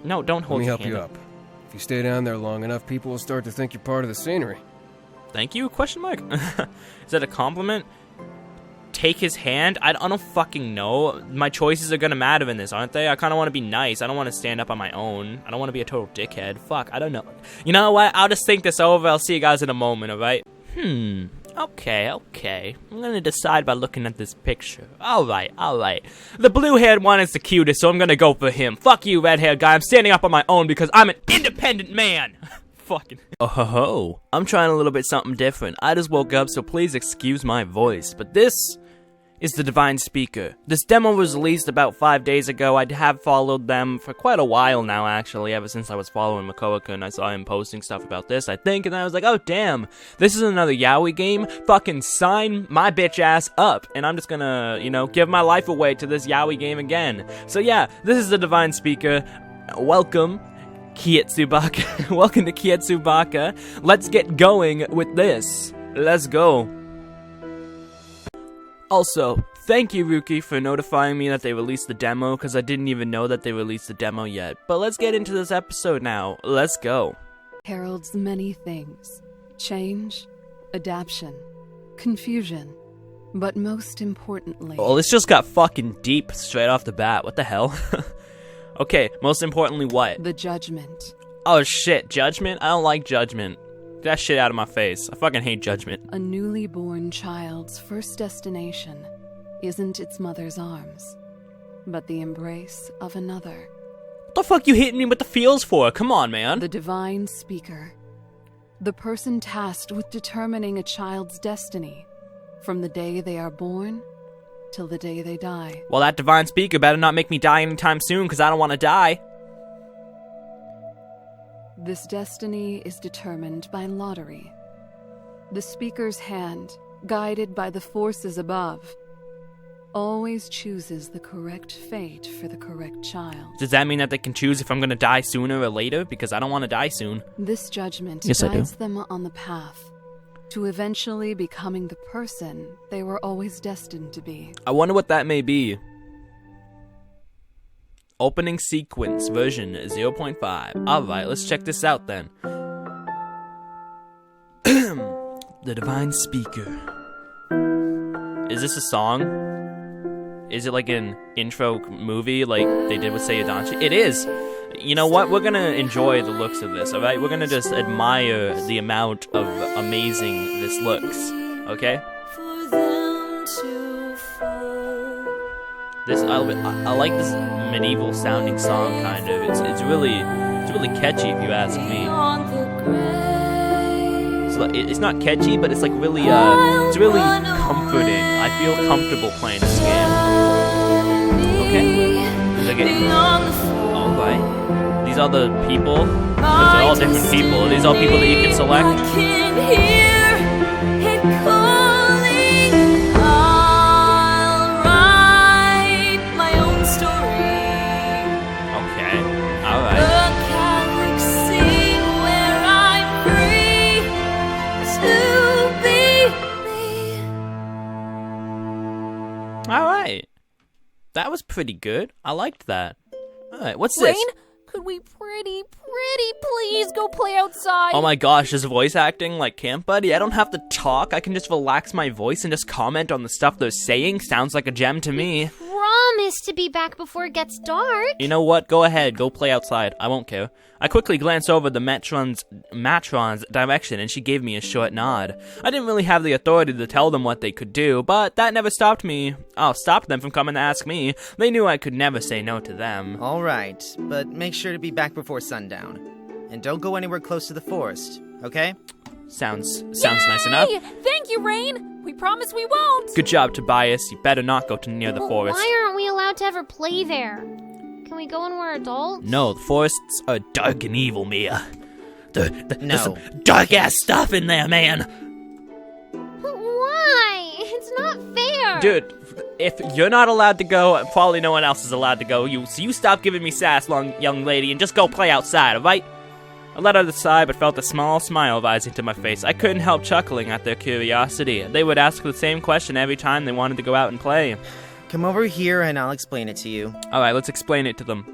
No, don't hold Let me your help you hand up. If you stay down there long enough, people will start to think you're part of the scenery. Thank you? Question mark? Is that a compliment? Take his hand? I don't fucking know. My choices are gonna matter in this, aren't they? I kind of want to be nice. I don't want to stand up on my own. I don't want to be a total dickhead. Fuck, I don't know. You know what? I'll just think this over. I'll see you guys in a moment, alright? Okay. I'm gonna decide by looking at this picture. Alright. The blue-haired one is the cutest, so I'm gonna go for him. Fuck you, red-haired guy. I'm standing up on my own because I'm an independent man. Fucking. Oh ho ho. I'm trying a little bit something different. I just woke up, so please excuse my voice. But this is the Divine Speaker. This demo was released about 5 days ago. I have followed them for quite a while now, actually, ever since I was following Makoaka and I saw him posting stuff about this, I think, and I was like, oh damn, this is another Yaoi game? Fucking sign my bitch ass up, and I'm just gonna, give my life away to this Yaoi game again. So yeah, this is the Divine Speaker. Welcome, Kietsubaka. Welcome to Kietsubaka. Let's get going with this. Let's go. Also, thank you, Ruki, for notifying me that they released the demo, because I didn't even know that they released the demo yet. But let's get into this episode now. Let's go. Heralds many things. Change, adaptation, confusion, but most importantly... Well, this just got fucking deep straight off the bat. What the hell? Okay, most importantly what? The judgment. Oh shit, judgment? I don't like judgment. Get that shit out of my face. I fucking hate judgment. A newly born child's first destination isn't its mother's arms, but the embrace of another. What the fuck you hitting me with the feels for? Come on, man. The Divine Speaker. The person tasked with determining a child's destiny from the day they are born till the day they die. Well, that Divine Speaker better not make me die anytime soon, because I don't want to die. This destiny is determined by lottery. The Speaker's hand, guided by the forces above, always chooses the correct fate for the correct child. Does that mean that they can choose if I'm gonna die sooner or later? Because I don't want to die soon. This judgment Yes, guides them on the path to eventually becoming the person they were always destined to be. I wonder what that may be. Opening sequence, version 0.5. Alright, let's check this out then. The Divine Speaker. Is this a song? Is it like an intro movie like they did with Seiyadanshi? It is! You know what? We're gonna enjoy the looks of this, alright? We're gonna just admire the amount of amazing this looks, okay? I like this medieval sounding song, kind of. It's really catchy, if you ask me. It's not catchy, but it's like really it's really comforting. I feel comfortable playing this game. Okay. Alright. These are the people. Those are all different people. These are all people that you can select. Alright. That was pretty good. I liked that. Alright, what's this? Rain, could we pretty please go play outside? Oh my gosh, is voice acting like Camp Buddy? I don't have to talk. I can just relax my voice and just comment on the stuff they're saying. Sounds like a gem to me. Promise to be back before it gets dark. You know what? Go ahead. Go play outside. I won't care. I quickly glanced over the matron's direction, and she gave me a short nod. I didn't really have the authority to tell them what they could do, but that never stopped them from coming to ask me. They knew I could never say no to them. All right, but make sure to be back before sundown. And don't go anywhere close to the forest, okay? Sounds nice enough. Thank you, Rain. We promise we won't. Good job, Tobias. You better not go near the forest. Why aren't we allowed to ever play there? Can we go when we're adults? No, the forests are dark and evil, Mia. There's some No. dark-ass stuff in there, man. But why? It's not fair. Dude, if you're not allowed to go, probably no one else is allowed to go. So you stop giving me sass, young lady, and just go play outside, alright? I let out a sigh, but felt a small smile rising to my face. I couldn't help chuckling at their curiosity. They would ask the same question every time they wanted to go out and play. Come over here and I'll explain it to you. Alright, let's explain it to them.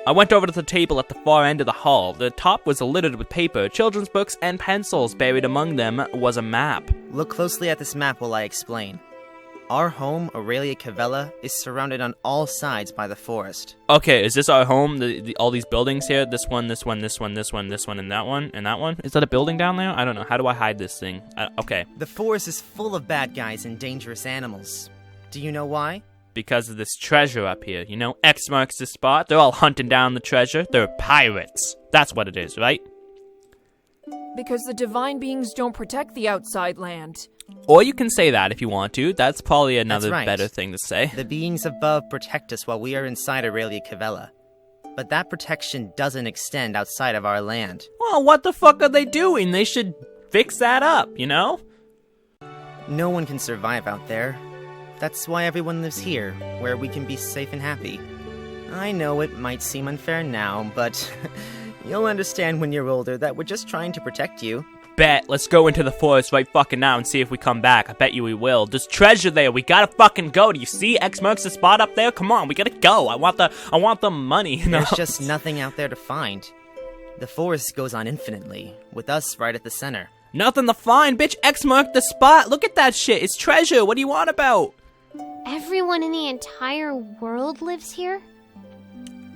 I went over to the table at the far end of the hall. The top was littered with paper, children's books, and pencils. Buried among them was a map. Look closely at this map while I explain. Our home, Aurelia Cavella, is surrounded on all sides by the forest. Okay, is this our home? All these buildings here? This one, this one, this one, this one, this one, and that one, and that one? Is that a building down there? I don't know. How do I hide this thing? Okay. The forest is full of bad guys and dangerous animals. Do you know why? Because of this treasure up here. You know, X marks the spot. They're all hunting down the treasure. They're pirates. That's what it is, right? Because the divine beings don't protect the outside land. Or you can say that if you want to. That's probably another That's right. better thing to say. The beings above protect us while we are inside Aurelia Cavella. But that protection doesn't extend outside of our land. Well, what the fuck are they doing? They should fix that up, you know? No one can survive out there. That's why everyone lives here, where we can be safe and happy. I know it might seem unfair now, but you'll understand when you're older that we're just trying to protect you. Bet. Let's go into the forest right fucking now and see if we come back. I bet you we will. There's treasure there. We gotta fucking go. Do you see X marks the spot up there? Come on, we gotta go. I want the money. You know? There's just nothing out there to find. The forest goes on infinitely, with us right at the center. Nothing to find, bitch. X marked the spot. Look at that shit. It's treasure. What do you want about? Everyone in the entire world lives here?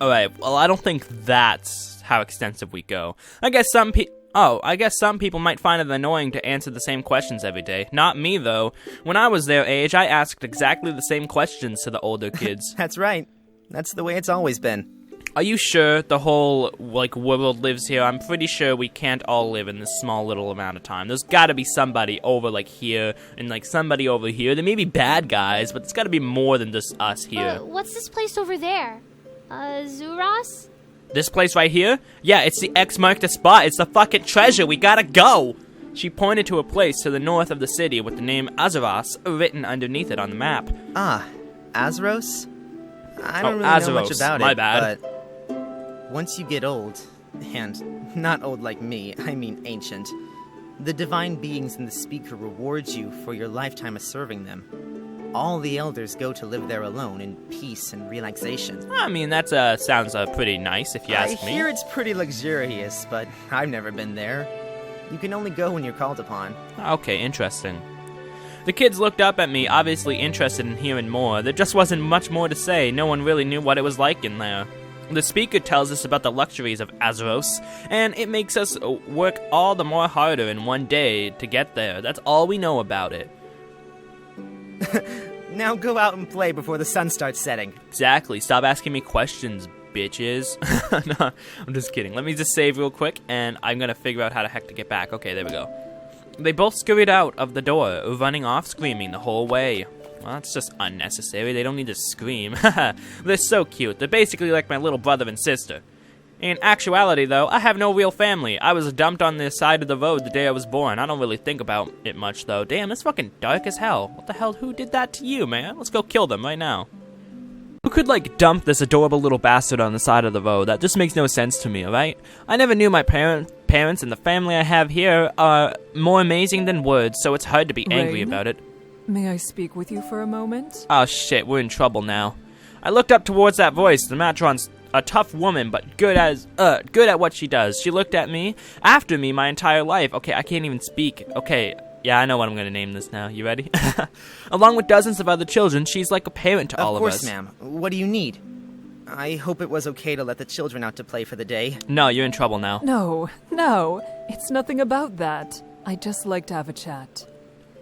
Alright, well, I don't think that's how extensive we go. I guess some people might find it annoying to answer the same questions every day. Not me, though. When I was their age, I asked exactly the same questions to the older kids. That's right. That's the way it's always been. Are you sure the whole, world lives here? I'm pretty sure we can't all live in this small little amount of time. There's gotta be somebody over, here, and, somebody over here. There may be bad guys, but there's gotta be more than just us here. What's this place over there? Zuras? This place right here? Yeah, it's the X marked the spot. It's the fucking treasure. We gotta go! She pointed to a place to the north of the city with the name Azeros written underneath it on the map. Ah, Azeros? I don't really Azeros. know much about My it, bad. but once you get old, and not old like me, I mean ancient, the divine beings in the speaker reward you for your lifetime of serving them. All the elders go to live there alone in peace and relaxation. I mean, that sounds pretty nice if you ask me. I hear it's pretty luxurious, but I've never been there. You can only go when you're called upon. Okay, interesting. The kids looked up at me, obviously interested in hearing more. There just wasn't much more to say. No one really knew what it was like in there. The speaker tells us about the luxuries of Azeros, and it makes us work all the more harder in one day to get there. That's all we know about it. Now go out and play before the sun starts setting. Exactly. Stop asking me questions, bitches. No, I'm just kidding. Let me just save real quick, and I'm gonna figure out how the heck to get back. Okay, there we go. They both scurried out of the door, running off screaming the whole way. Well, that's just unnecessary. They don't need to scream. They're so cute. They're basically like my little brother and sister. In actuality, though, I have no real family. I was dumped on the side of the road the day I was born. I don't really think about it much, though. Damn, it's fucking dark as hell. What the hell? Who did that to you, man? Let's go kill them right now. Who could, dump this adorable little bastard on the side of the road? That just makes no sense to me, alright? I never knew my parents and the family I have here are more amazing than words, so it's hard to be angry Rain? about it. May I speak with you for a moment? Oh shit, we're in trouble now. I looked up towards that voice. The matron's a tough woman, but good at what she does. She looked at me, after me, my entire life. Okay, I can't even speak. Okay, yeah, I know what I'm gonna name this now. You ready? Along with dozens of other children, she's like a parent to all of us. Of course, ma'am. What do you need? I hope it was okay to let the children out to play for the day. No, you're in trouble now. No, it's nothing about that. I'd just like to have a chat.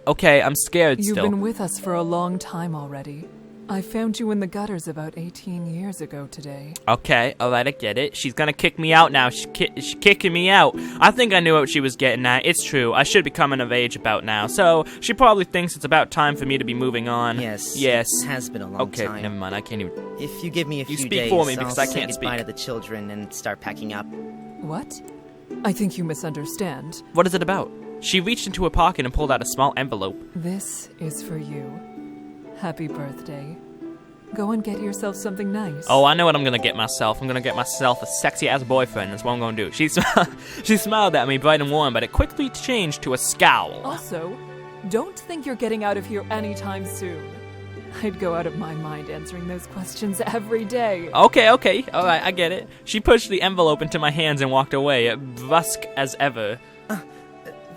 Okay, I'm scared You've still. been with us for a long time already. I found you in the gutters about 18 years ago today. Okay, alright, I get it. She's gonna kick me out now. She's kicking me out. I think I knew what she was getting at. It's true. I should be coming of age about now. So, she probably thinks it's about time for me to be moving on. Yes. Yes. It has been a long time. Okay, never mind. I can't even... If you give me a few speak days, for me because I'll I can't say goodbye speak. to the children and start packing up. What? I think you misunderstand. What is it about? She reached into her pocket and pulled out a small envelope. This is for you. Happy birthday. Go and get yourself something nice. Oh, I know what I'm gonna get myself. I'm gonna get myself a sexy-ass boyfriend. That's what I'm gonna do. She smiled at me bright and warm, but it quickly changed to a scowl. Also, don't think you're getting out of here anytime soon. I'd go out of my mind answering those questions every day. Okay, alright, I get it. She pushed the envelope into my hands and walked away, brusque as ever.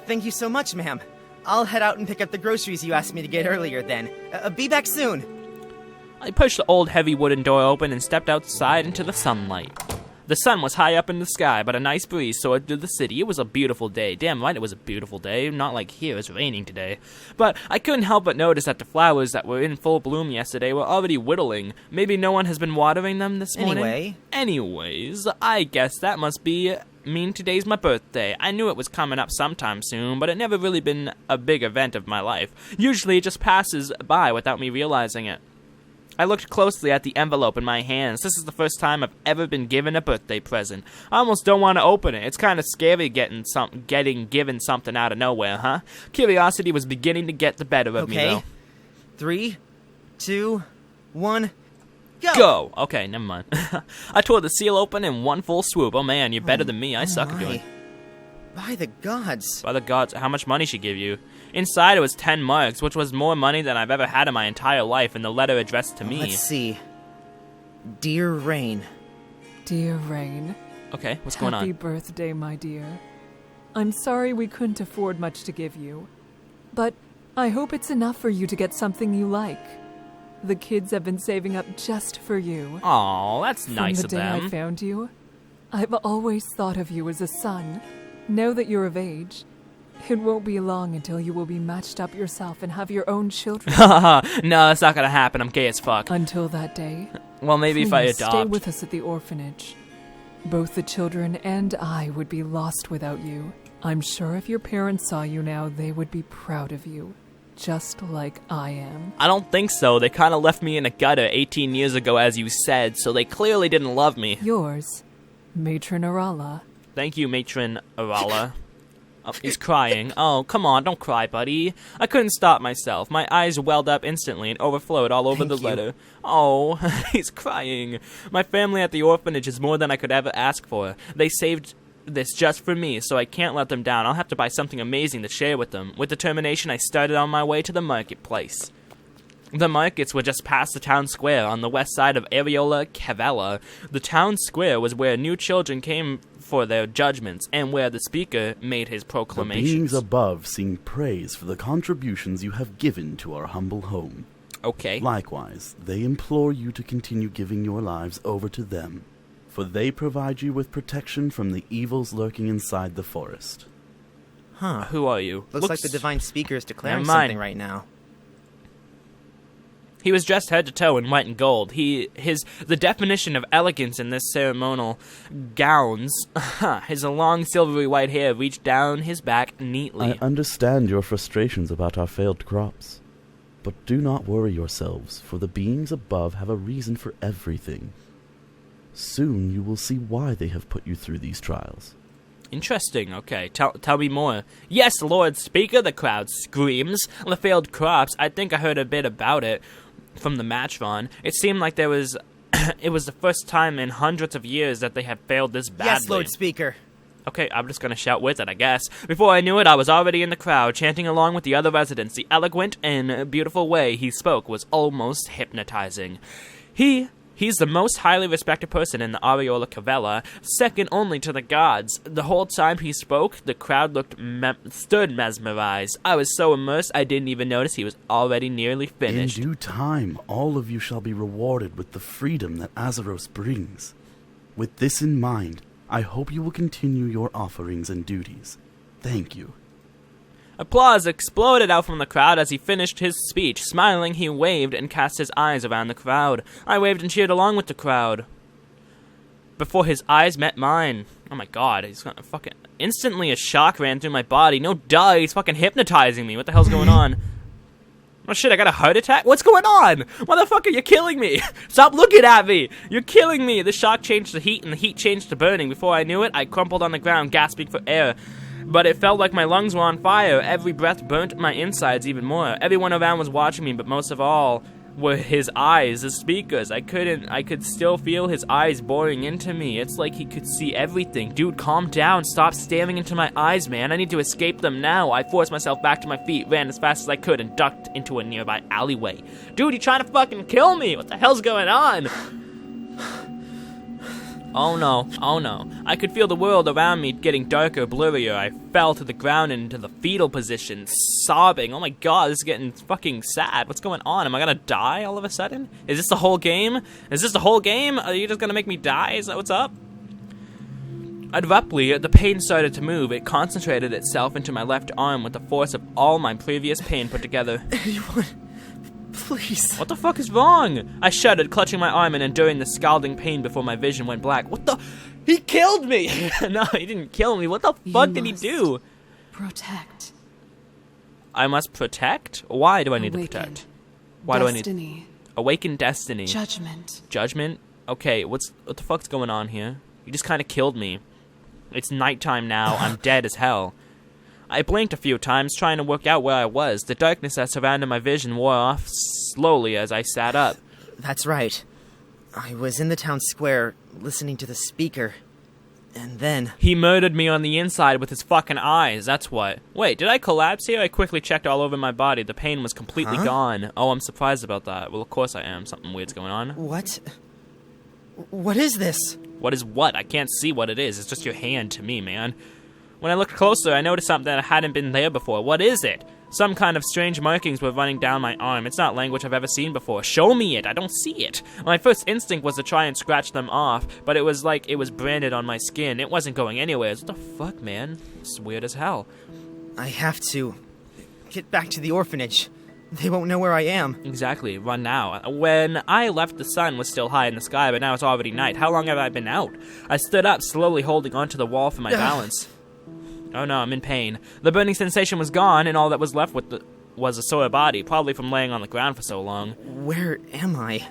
Thank you so much, ma'am. I'll head out and pick up the groceries you asked me to get earlier then. Be back soon. I pushed the old heavy wooden door open and stepped outside into the sunlight. The sun was high up in the sky, but a nice breeze soared through the city. It was a beautiful day. Damn right it was a beautiful day. Not like here, it's raining today. But I couldn't help but notice that the flowers that were in full bloom yesterday were already whittling. Maybe no one has been watering them this morning? Anyways, I guess that must mean today's my birthday. I knew it was coming up sometime soon, but it never really been a big event of my life. Usually it just passes by without me realizing it. I looked closely at the envelope in my hands. This is the first time I've ever been given a birthday present. I almost don't want to open it. It's kind of scary getting given something out of nowhere, huh? Curiosity was beginning to get the better of me, though. 3, 2, 1, go! Okay, never mind. I tore the seal open in one full swoop. Oh man, you're better than me. I suck at doing it. By the gods. By the gods, how much money she give you? Inside it was 10 marks, which was more money than I've ever had in my entire life, and the letter addressed to me. Let's see. Dear Rain. Dear Rain. Okay, what's going on? Happy birthday, my dear. I'm sorry we couldn't afford much to give you, but I hope it's enough for you to get something you like. The kids have been saving up just for you. Aw, that's nice of them. From the day I found you, I've always thought of you as a son. Now that you're of age, it won't be long until you will be matched up yourself and have your own children. No, that's not gonna happen. I'm gay as fuck. Until that day, well, maybe if I adopt. Stay with us at the orphanage. Both the children and I would be lost without you. I'm sure if your parents saw you now, they would be proud of you. Just like I am. I don't think so. They kind of left me in a gutter 18 years ago, as you said, so they clearly didn't love me. Yours, Matron Arala. Thank you, Matron Arala. Oh, he's crying. Oh, come on, don't cry, buddy. I couldn't stop myself. My eyes welled up instantly and overflowed all over the letter. Oh, he's crying. My family at the orphanage is more than I could ever ask for. They saved this just for me, so I can't let them down. I'll have to buy something amazing to share with them. With determination, I started on my way to the marketplace. The markets were just past the town square on the west side of Areola Cavella. The town square was where new children came for their judgments and where the speaker made his proclamations. The beings above sing praise for the contributions you have given to our humble home. Okay. Likewise, they implore you to continue giving your lives over to them, for they provide you with protection from the evils lurking inside the forest. Huh. Who are you? Looks like the divine speaker is declaring Never mind. something right now. He was dressed head to toe in white and gold. The definition of elegance in this ceremonial gowns, his long silvery white hair reached down his back neatly. I understand your frustrations about our failed crops, but do not worry yourselves, for the beings above have a reason for everything. Soon you will see why they have put you through these trials. Interesting, okay. Tell me more. Yes, Lord Speaker, the crowd screams. The failed crops, I think I heard a bit about it from the match-on. It seemed like there was... it was the first time in hundreds of years that they had failed this badly. Yes, Lord Speaker. Okay, I'm just gonna shout with it, I guess. Before I knew it, I was already in the crowd, chanting along with the other residents. The eloquent and beautiful way he spoke was almost hypnotizing. He's the most highly respected person in the Areola Cavella, second only to the gods. The whole time he spoke, the crowd stood mesmerized. I was so immersed I didn't even notice he was already nearly finished. In due time, all of you shall be rewarded with the freedom that Azeros brings. With this in mind, I hope you will continue your offerings and duties. Thank you. Applause exploded out from the crowd as he finished his speech. Smiling, he waved and cast his eyes around the crowd. I waved and cheered along with the crowd. Before his eyes met mine. Oh my god, he's gonna fucking... Instantly a shock ran through my body. No duh, he's fucking hypnotizing me. What the hell's going on? Oh shit, I got a heart attack? What's going on? Motherfucker, you're killing me. Stop looking at me. You're killing me. The shock changed to heat and the heat changed to burning. Before I knew it, I crumpled on the ground, gasping for air. But it felt like my lungs were on fire. Every breath burnt my insides even more. Everyone around was watching me, but most of all, were his eyes, the speakers. I could still feel his eyes boring into me. It's like he could see everything. Dude, calm down. Stop staring into my eyes, man. I need to escape them now. I forced myself back to my feet, ran as fast as I could, and ducked into a nearby alleyway. Dude, you trying to fucking kill me? What the hell's going on? Oh no, oh no. I could feel the world around me getting darker, blurrier. I fell to the ground and into the fetal position, sobbing. Oh my god, this is getting fucking sad. What's going on? Am I gonna die all of a sudden? Is this the whole game? Is this the whole game? Are you just gonna make me die? Is that what's up? Abruptly, the pain started to move. It concentrated itself into my left arm with the force of all my previous pain put together. Anyone, please. What the fuck is wrong? I shuddered, clutching my arm and enduring the scalding pain before my vision went black. What the? He killed me! No, he didn't kill me. What the fuck did he do? Protect. I must protect? Why do I need to protect? Why do I need... Awaken destiny. Judgment. Judgment? Okay, what the fuck's going on here? You just kind of killed me. It's nighttime now. I'm dead as hell. I blinked a few times, trying to work out where I was. The darkness that surrounded my vision wore off slowly as I sat up. That's right. I was in the town square, listening to the speaker, and then... He murdered me on the inside with his fucking eyes, that's what. Wait, did I collapse here? I quickly checked all over my body. The pain was completely gone. Oh, I'm surprised about that. Well, of course I am. Something weird's going on. What? What is this? What is what? I can't see what it is. It's just your hand to me, man. When I looked closer, I noticed something that hadn't been there before. What is it? Some kind of strange markings were running down my arm. It's not language I've ever seen before. Show me it. I don't see it. My first instinct was to try and scratch them off, but it was like it was branded on my skin. It wasn't going anywhere. What the fuck, man? It's weird as hell. I have to get back to the orphanage. They won't know where I am. Exactly. Run now. When I left, the sun was still high in the sky, but now it's already night. How long have I been out? I stood up, slowly holding onto the wall for my balance. Oh no, I'm in pain. The burning sensation was gone, and all that was left was a sore body, probably from laying on the ground for so long. Where am I?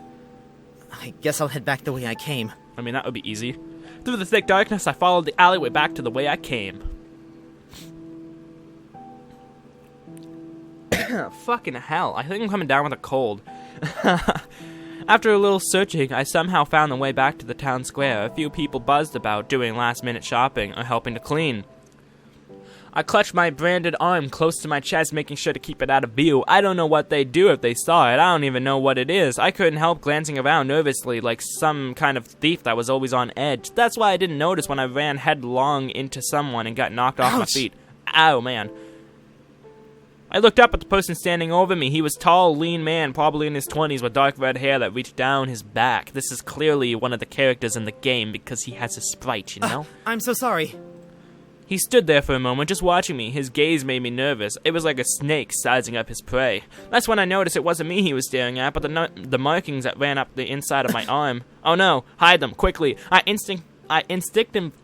I guess I'll head back the way I came. I mean, that would be easy. Through the thick darkness, I followed the alleyway back to the way I came. Fucking hell, I think I'm coming down with a cold. After a little searching, I somehow found the way back to the town square. A few people buzzed about, doing last-minute shopping or helping to clean. I clutched my branded arm close to my chest, making sure to keep it out of view. I don't know what they'd do if they saw it. I don't even know what it is. I couldn't help glancing around nervously, like some kind of thief that was always on edge. That's why I didn't notice when I ran headlong into someone and got knocked off my feet. Ow, man. I looked up at the person standing over me. He was a tall, lean man, probably in his 20s, with dark red hair that reached down his back. This is clearly one of the characters in the game because he has a sprite, you know? I'm so sorry. He stood there for a moment, just watching me. His gaze made me nervous. It was like a snake sizing up his prey. That's when I noticed it wasn't me he was staring at, but the markings that ran up the inside of my arm. Oh no, hide them, quickly. I instinctively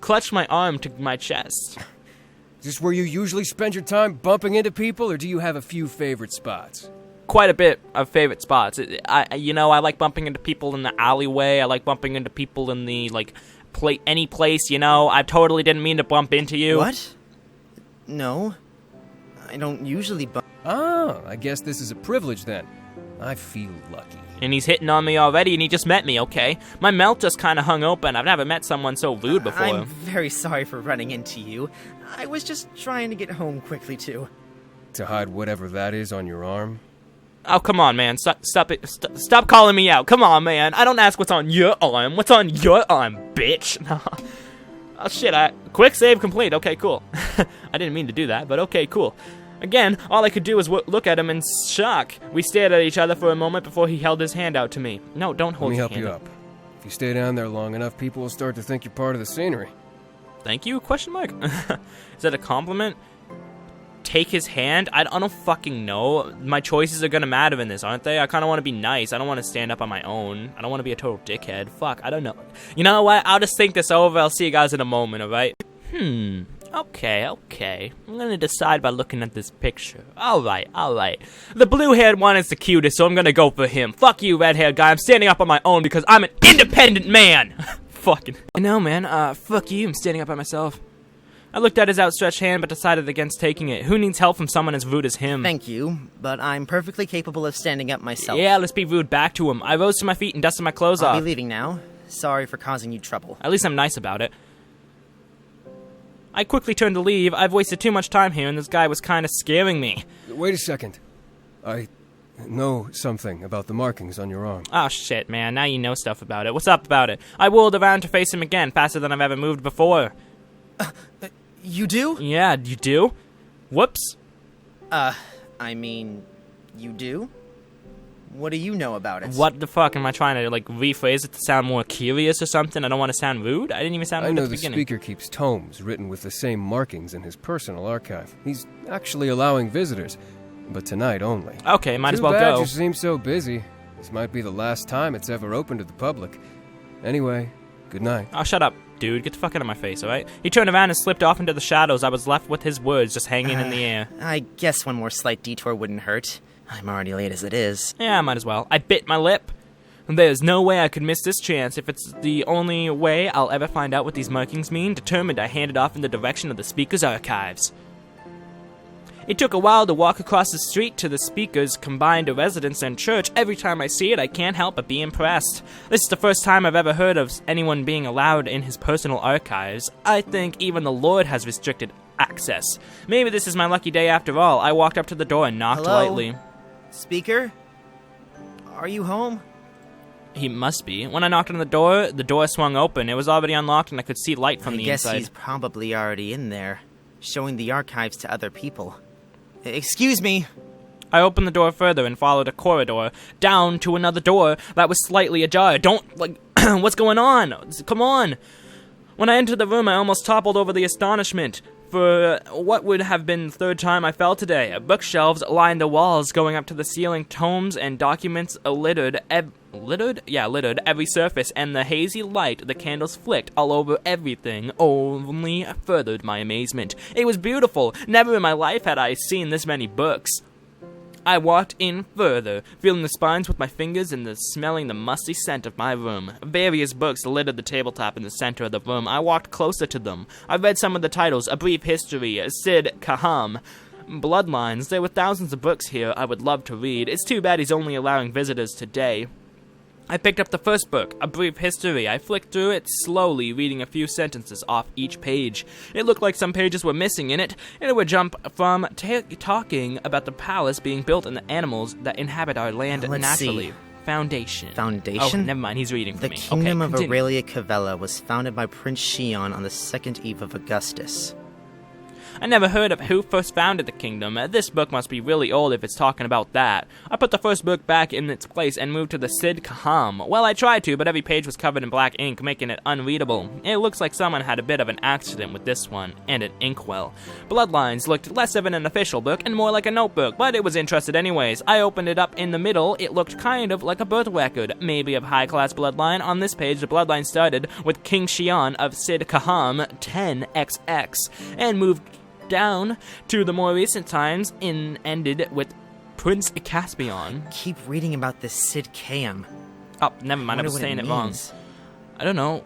clutched my arm to my chest. Is this where you usually spend your time bumping into people, or do you have a few favorite spots? Quite a bit of favorite spots. I like bumping into people in the alleyway. I like bumping into people in the, any place, you know. I totally didn't mean to bump into you. What? No. I don't usually bump. Oh, I guess this is a privilege then. I feel lucky. And he's hitting on me already, and he just met me, okay? My mouth just kind of hung open. I've never met someone so rude before. I'm very sorry for running into you. I was just trying to get home quickly, too. To hide whatever that is on your arm? Oh, come on, man. Stop calling me out. Come on, man. I don't ask what's on your arm. What's on your arm, bitch? No. Oh, shit. Quick save complete. Okay, cool. I didn't mean to do that, but okay, cool. Again, all I could do was look at him in shock. We stared at each other for a moment before he held his hand out to me. No, don't hold your hand. Let me help you up. If you stay down there long enough, people will start to think you're part of the scenery. Thank you? Question mark? Is that a compliment? Take his hand? I don't fucking know. My choices are gonna matter in this, aren't they? I kind of want to be nice. I don't want to stand up on my own. I don't want to be a total dickhead. Fuck, I don't know. You know what? I'll just think this over. I'll see you guys in a moment, alright? Okay. I'm gonna decide by looking at this picture. Alright. The blue-haired one is the cutest, so I'm gonna go for him. Fuck you, red-haired guy. I'm standing up on my own because I'm an independent man! Fucking. I know, man. Fuck you. I'm standing up by myself. I looked at his outstretched hand but decided against taking it. Who needs help from someone as rude as him? Thank you, but I'm perfectly capable of standing up myself. Yeah, let's be rude back to him. I rose to my feet and dusted my clothes I'll off. be leaving now. Sorry for causing you trouble. At least I'm nice about it. I quickly turned to leave. I've wasted too much time here, and this guy was kind of scaring me. Wait a second. I know something about the markings on your arm. Oh, shit, man. Now you know stuff about it. What's up about it? I whirled around to face him again, faster than I've ever moved before. You do? Yeah, you do? Whoops. I mean, you do? What do you know about it? What the fuck? Am I trying to, like, rephrase it to sound more curious or something? I don't want to sound rude? I didn't even sound rude I know at the the beginning. speaker keeps tomes written with the same markings in his personal archive. He's actually allowing visitors, but tonight only. Okay, might as Too well bad go. you seem so busy. This might be the last time it's ever open to the public. Anyway, good night. Oh, shut up, dude. Get the fuck out of my face, alright? He turned around and slipped off into the shadows. I was left with his words just hanging in the air. I guess one more slight detour wouldn't hurt. I'm already late as it is. Yeah, I might as well. I bit my lip. There's no way I could miss this chance. If it's the only way I'll ever find out what these markings mean, determined I handed off in the direction of the speaker's archives. It took a while to walk across the street to the speaker's combined residence and church. Every time I see it, I can't help but be impressed. This is the first time I've ever heard of anyone being allowed in his personal archives. I think even the Lord has restricted access. Maybe this is my lucky day after all. I walked up to the door and knocked Hello? lightly. Speaker? Are you home? He must be. When I knocked on the door swung open. It was already unlocked and I could see light from I the guess inside. he's probably already in there, showing the archives to other people. Excuse me. I opened the door further and followed a corridor down to another door that was slightly ajar. Don't, like, what's going on? Come on. When I entered the room, I almost toppled over the astonishment. For what would have been the third time I fell today. Bookshelves lined the walls, going up to the ceiling. Tomes and documents littered every surface, and the hazy light the candles flicked all over everything only furthered my amazement. It was beautiful. Never in my life had I seen this many books. I walked in further, feeling the spines with my fingers and smelling the musty scent of my room. Various books littered the tabletop in the center of the room. I walked closer to them. I read some of the titles: A Brief History, Sid Kaham, Bloodlines. There were thousands of books here I would love to read. It's too bad he's only allowing visitors today. I picked up the first book, A Brief History. I flicked through it slowly, reading a few sentences off each page. It looked like some pages were missing in it, and it would jump from talking about the palace being built and the animals that inhabit our land Let's naturally. see. Foundation. Foundation? Oh, never mind. He's reading for The me. kingdom of continue. Aurelia Cavella was founded by Prince Shion on the second eve of Augustus. I never heard of who first founded the kingdom. This book must be really old if it's talking about that. I put the first book back in its place and moved to the Sid Kaham. Well, I tried to, but every page was covered in black ink, making it unreadable. It looks like someone had a bit of an accident with this one, and an inkwell. Bloodlines looked less of an official book and more like a notebook, but it was interested anyways. I opened it up in the middle. It looked kind of like a birth record, maybe of high-class bloodline. On this page, the bloodline started with King Shion of Sid Kaham 10XX, and moved down to the more recent times and ended with Prince Caspian. Keep reading about this Sid Kaam. Oh, never mind, I Wonder was what saying it means. wrong. I don't know.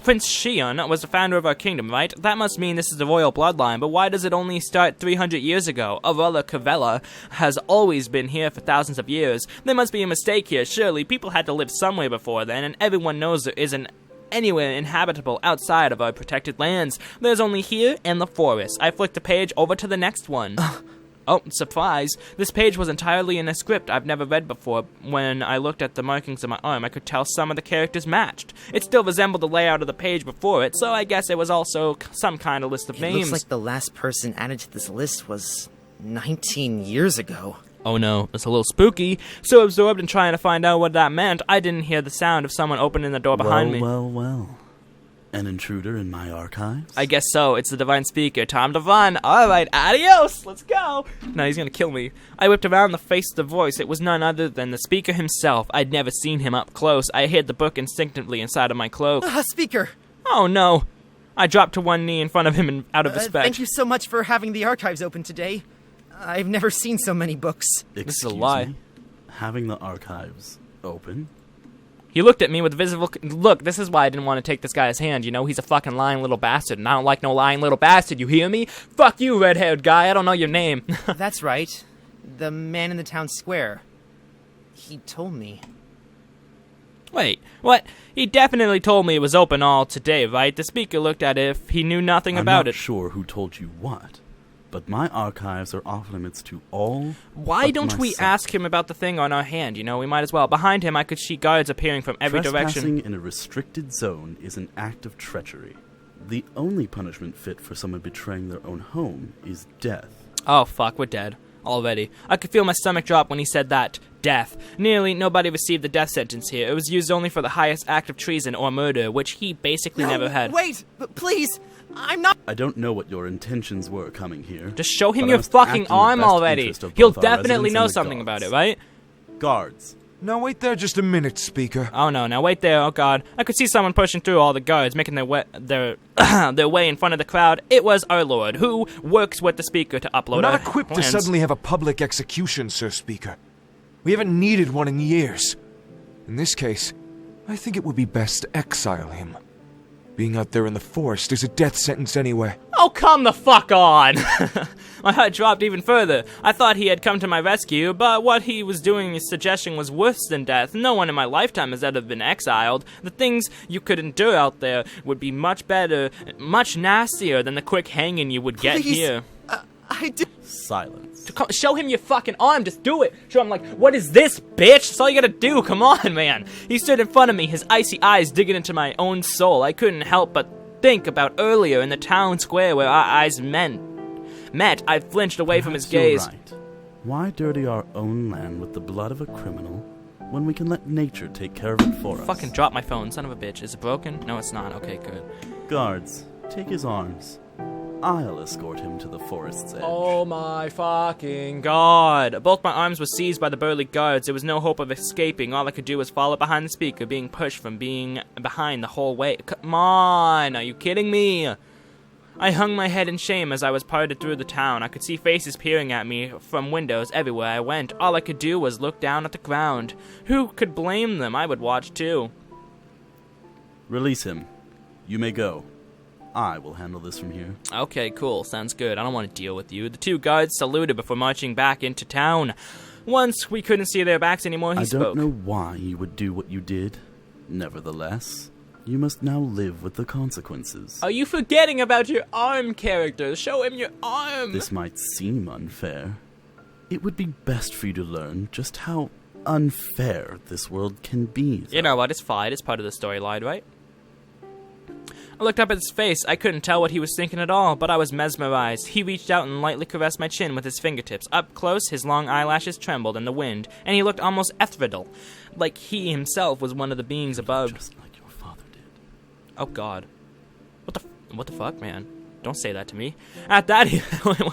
Prince Shion was the founder of our kingdom, right? That must mean this is the royal bloodline, but why does it only start 300 years ago? Aurelia Cavella has always been here for thousands of years. There must be a mistake here, surely. People had to live somewhere before then, and everyone knows there isn't anywhere inhabitable outside of our protected lands. There's only here and the forest. I flicked the page over to the next one. Oh, surprise. This page was entirely in a script I've never read before. When I looked at the markings on my arm, I could tell some of the characters matched. It still resembled the layout of the page before it, so I guess it was also some kind of list of It names. looks like the last person added to this list was 19 years ago. Oh no, it's a little spooky. So absorbed in trying to find out what that meant, I didn't hear the sound of someone opening the door behind me. Well. An intruder in my archives? I guess so. It's the Divine Speaker. Time to run. Alright, adios. Let's go. No, he's gonna kill me. I whipped around the face of the voice. It was none other than the speaker himself. I'd never seen him up close. I hid the book instinctively inside of my cloak. Speaker! Oh no. I dropped to one knee in front of him and out of respect. Thank you so much for having the archives open today. I've never seen so many books. This is a Excuse lie. me? Having the archives open? He looked at me with visible... Look, this is why I didn't want to take this guy's hand, you know? He's a fucking lying little bastard, and I don't like no lying little bastard, you hear me? Fuck you, red-haired guy, I don't know your name. That's right. The man in the town square. He told me. Wait, what? He definitely told me it was open all today, right? The speaker looked at it if he knew nothing about it. I'm not sure who told you what, but my archives are off limits to all. Why don't we ask him about the thing on our hand? You know, we might as well. Behind him, I could see guards appearing from every direction. Trespassing in a restricted zone is an act of treachery. The only punishment fit for someone betraying their own home is death. Oh, fuck, we're dead. Already. I could feel my stomach drop when he said that. Death. Nearly nobody received the death sentence here. It was used only for the highest act of treason or murder, which he basically never had. Wait! But please! I'm not... I don't know what your intentions were coming here. Just show him but your I must fucking act in the arm best already. interest of He'll both our definitely residents know and the something about guards. it, right? Guards. Now wait there just a minute, Speaker. Oh no, now wait there, oh god. I could see someone pushing through all the guards, making their way in front of the crowd. It was our lord, who works with the speaker to upload We're not our equipped plans. to suddenly have a public execution, Sir Speaker. We haven't needed one in years. In this case, I think it would be best to exile him. Being out there in the forest is a death sentence anyway. Oh, come the fuck on! My heart dropped even further. I thought he had come to my rescue, but what he was doing is suggesting was worse than death. No one in my lifetime has ever been exiled. The things you could endure out there would be much better, much nastier than the quick hanging you would get Please. here. I did... Silence. Show him your fucking arm, just do it. Show him like, what is this, bitch? That's all you gotta do, come on, man. He stood in front of me, his icy eyes digging into my own soul. I couldn't help but think about earlier in the town square where our eyes met. I flinched away from his Perhaps you're gaze. right. Why dirty our own land with the blood of a criminal when we can let nature take care of it for us? Fucking drop my phone, son of a bitch. Is it broken? No, it's not. Okay, good. Guards, take his arms. I'll escort him to the forest's edge. Oh my fucking god. Both my arms were seized by the burly guards. There was no hope of escaping. All I could do was follow behind the speaker, being pushed from being behind the whole way. Come on, are you kidding me? I hung my head in shame as I was parted through the town. I could see faces peering at me from windows everywhere I went. All I could do was look down at the ground. Who could blame them? I would watch too. Release him. You may go. I will handle this from here. Okay, cool. Sounds good. I don't want to deal with you. The two guards saluted before marching back into town. Once we couldn't see their backs anymore, he spoke. I don't know why you would do what you did. Nevertheless, you must now live with the consequences. Are you forgetting about your arm character? Show him your arm! This might seem unfair. It would be best for you to learn just how unfair this world can be. Though. You know what? It's fine. It's part of the storyline, right? I looked up at his face. I couldn't tell what he was thinking at all, but I was mesmerized. He reached out and lightly caressed my chin with his fingertips. Up close, his long eyelashes trembled in the wind, and he looked almost ethereal, like he himself was one of the beings above. Just like your father did. Oh God, what the fuck, man? Don't say that to me. At that,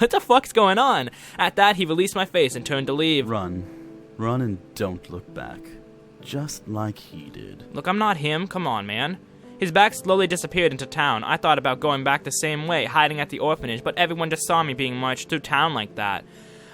what the fuck's going on? At that, he released my face and turned to leave. Run and don't look back, just like he did. Look, I'm not him. Come on, man. His back slowly disappeared into town. I thought about going back the same way, hiding at the orphanage, but everyone just saw me being marched through town like that.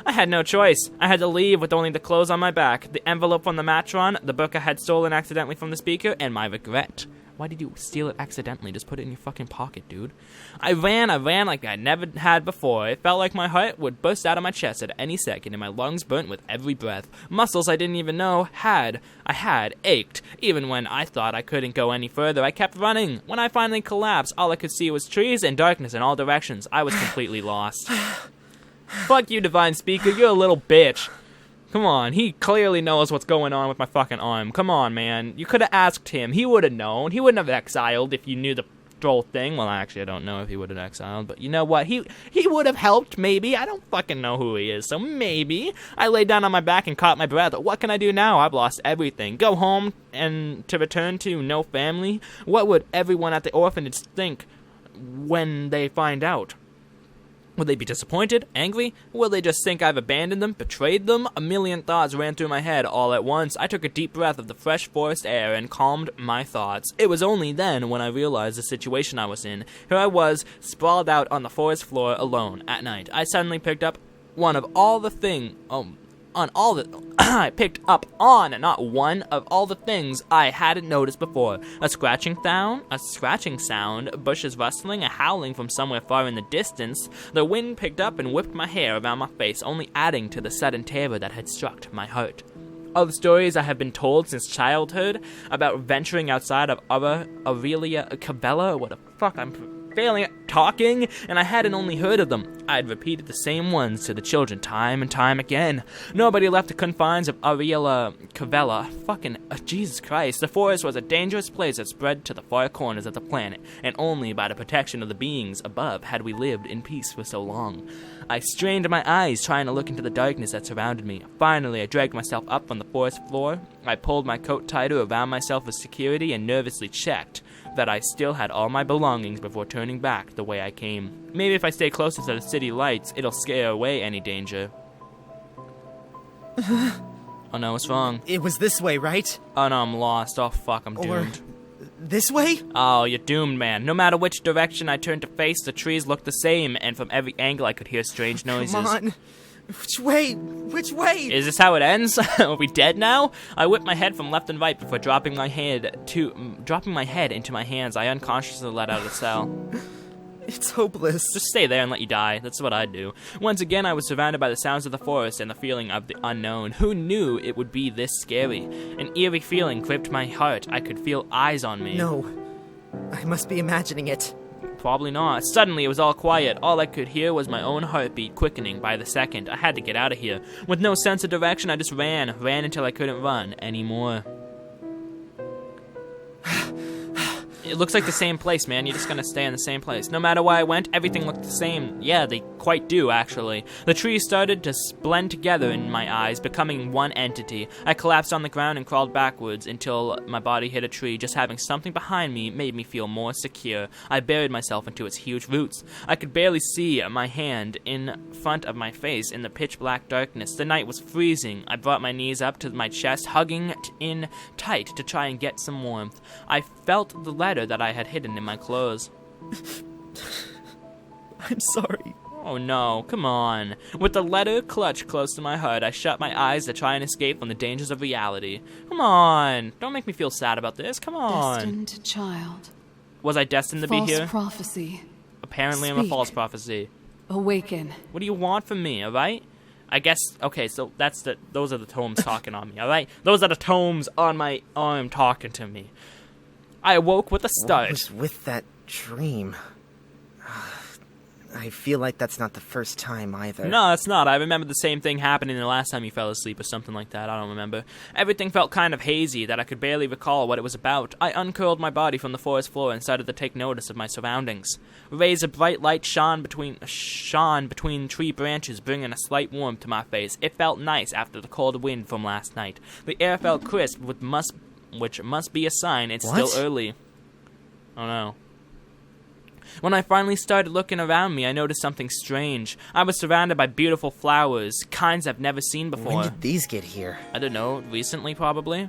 I had no choice. I had to leave with only the clothes on my back, the envelope from the matron, the book I had stolen accidentally from the speaker, and my regret. Why did you steal it accidentally? Just put it in your fucking pocket, dude. I ran like I never had before. It felt like my heart would burst out of my chest at any second, and my lungs burnt with every breath. Muscles I didn't even know I had ached. Even when I thought I couldn't go any further, I kept running. When I finally collapsed, all I could see was trees and darkness in all directions. I was completely lost. Fuck you, Divine Speaker. You're a little bitch. Come on, he clearly knows what's going on with my fucking arm. Come on, man. You could have asked him. He would have known. He wouldn't have exiled if you knew the whole thing. Well, actually, I don't know if he would have exiled, but you know what? He would have helped, maybe. I don't fucking know who he is, so maybe. I laid down on my back and caught my breath. What can I do now? I've lost everything. Go home and to return to no family? What would everyone at the orphanage think when they find out? Would they be disappointed? Angry? Will they just think I've abandoned them? Betrayed them? A million thoughts ran through my head all at once. I took a deep breath of the fresh forest air and calmed my thoughts. It was only then when I realized the situation I was in. Here I was, sprawled out on the forest floor alone at night. I suddenly picked up one of all the things I picked up on not one of all the things I hadn't noticed before. A scratching sound, bushes rustling, a howling from somewhere far in the distance. The wind picked up and whipped my hair around my face, only adding to the sudden terror that had struck my heart. All the stories I have been told since childhood about venturing outside of Aurelia Cabela, what the fuck, I'm failing at talking, and I hadn't only heard of them. I had repeated the same ones to the children time and time again. Nobody left the confines of Aurelia Cabela. Fucking Jesus Christ. The forest was a dangerous place that spread to the far corners of the planet, and only by the protection of the beings above had we lived in peace for so long. I strained my eyes, trying to look into the darkness that surrounded me. Finally, I dragged myself up from the forest floor. I pulled my coat tighter around myself for security and nervously checked that I still had all my belongings before turning back the way I came. Maybe if I stay closer to the city lights, it'll scare away any danger. Oh no, what's wrong? It was this way, right? Oh no, I'm lost. Oh fuck, I'm doomed. This way? Oh, you're doomed, man. No matter which direction I turned to face, the trees looked the same, and from every angle I could hear strange noises. Come on. Which way? Which way? Is this how it ends? Are we dead now? I whipped my head from left and right before dropping my head into my hands. I unconsciously let out a cell. It's hopeless. Just stay there and let you die. That's what I'd do. Once again, I was surrounded by the sounds of the forest and the feeling of the unknown. Who knew it would be this scary? An eerie feeling gripped my heart. I could feel eyes on me. No. I must be imagining it. Probably not. Suddenly, it was all quiet. All I could hear was my own heartbeat quickening by the second. I had to get out of here. With no sense of direction, I just ran until I couldn't run anymore. It looks like the same place, man. You're just gonna stay in the same place. No matter where I went, everything looked the same. Yeah, they quite do, actually. The trees started to blend together in my eyes, becoming one entity. I collapsed on the ground and crawled backwards until my body hit a tree. Just having something behind me made me feel more secure. I buried myself into its huge roots. I could barely see my hand in front of my face in the pitch-black darkness. The night was freezing. I brought my knees up to my chest, hugging in tight to try and get some warmth. I felt the letter that I had hidden in my clothes. I'm sorry. Oh no, come on. With the letter clutched close to my heart, I shut my eyes to try and escape from the dangers of reality. Come on, don't make me feel sad about this, come on. Destined child. Was I destined to be here? False prophecy. Apparently I'm a false prophecy. Awaken. What do you want from me, alright? I guess, okay, so those are the tomes talking on me, alright? Those are the tomes on my arm talking to me. I awoke with a start. What was with that dream? I feel like that's not the first time either. No, it's not. I remember the same thing happening the last time you fell asleep or something like that. I don't remember. Everything felt kind of hazy, that I could barely recall what it was about. I uncurled my body from the forest floor and started to take notice of my surroundings. Rays of bright light shone between tree branches, bringing a slight warmth to my face. It felt nice after the cold wind from last night. The air felt crisp, which must be a sign it's still early. Oh no. When I finally started looking around me, I noticed something strange. I was surrounded by beautiful flowers, kinds I've never seen before. When did these get here? I don't know, recently probably?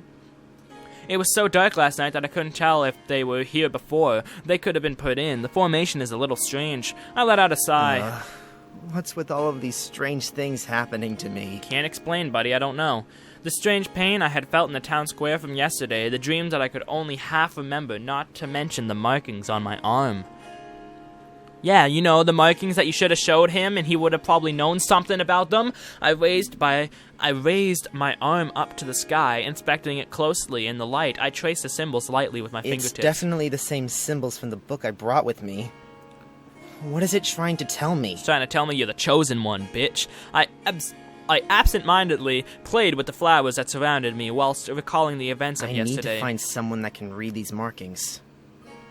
It was so dark last night that I couldn't tell if they were here before. They could have been put in. The formation is a little strange. I let out a sigh. What's with all of these strange things happening to me? Can't explain, buddy, I don't know. The strange pain I had felt in the town square from yesterday, the dreams that I could only half remember, not to mention the markings on my arm. Yeah, you know, the markings that you should have showed him and he would have probably known something about them. I raised my arm up to the sky, inspecting it closely in the light. I traced the symbols lightly with my fingertips. It's definitely the same symbols from the book I brought with me. What is it trying to tell me? It's trying to tell me you're the chosen one, bitch. I absent-mindedly played with the flowers that surrounded me whilst recalling the events of yesterday. I need to find someone that can read these markings.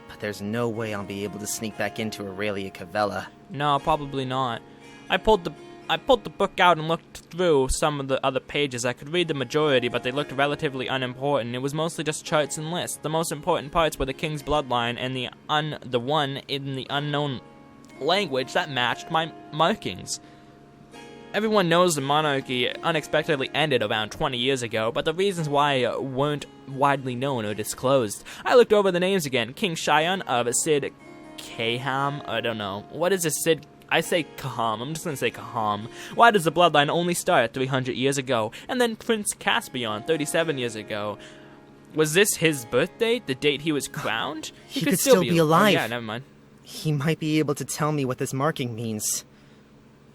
But there's no way I'll be able to sneak back into Aurelia Cabela. No, probably not. I pulled the book out and looked through some of the other pages. I could read the majority, but they looked relatively unimportant. It was mostly just charts and lists. The most important parts were the king's bloodline and the one in the unknown language that matched my markings. Everyone knows the monarchy unexpectedly ended around 20 years ago, but the reasons why weren't widely known or disclosed. I looked over the names again. King Shion of Sid Kaham, I don't know. What is a Sid I say Kaham. I'm just gonna say Kaham. Why does the bloodline only start at 300 years ago, and then Prince Caspian 37 years ago? Was this his birth date, the date he was crowned? He could still be alive. Oh, yeah, never mind. He might be able to tell me what this marking means.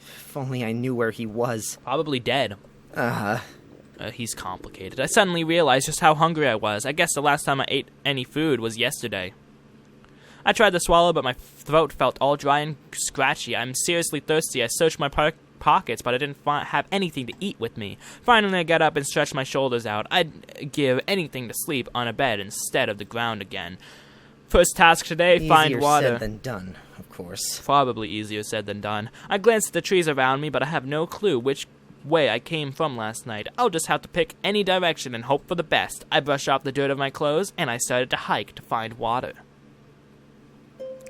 If only I knew where he was. Probably dead. He's complicated. I suddenly realized just how hungry I was. I guess the last time I ate any food was yesterday. I tried to swallow, but my throat felt all dry and scratchy. I'm seriously thirsty. I searched my pockets, but I didn't have anything to eat with me. Finally, I got up and stretched my shoulders out. I'd give anything to sleep on a bed instead of the ground again. First task today, find water. Easier said than done, of course. Probably easier said than done. I glanced at the trees around me, but I have no clue which way I came from last night. I'll just have to pick any direction and hope for the best. I brushed off the dirt of my clothes, and I started to hike to find water.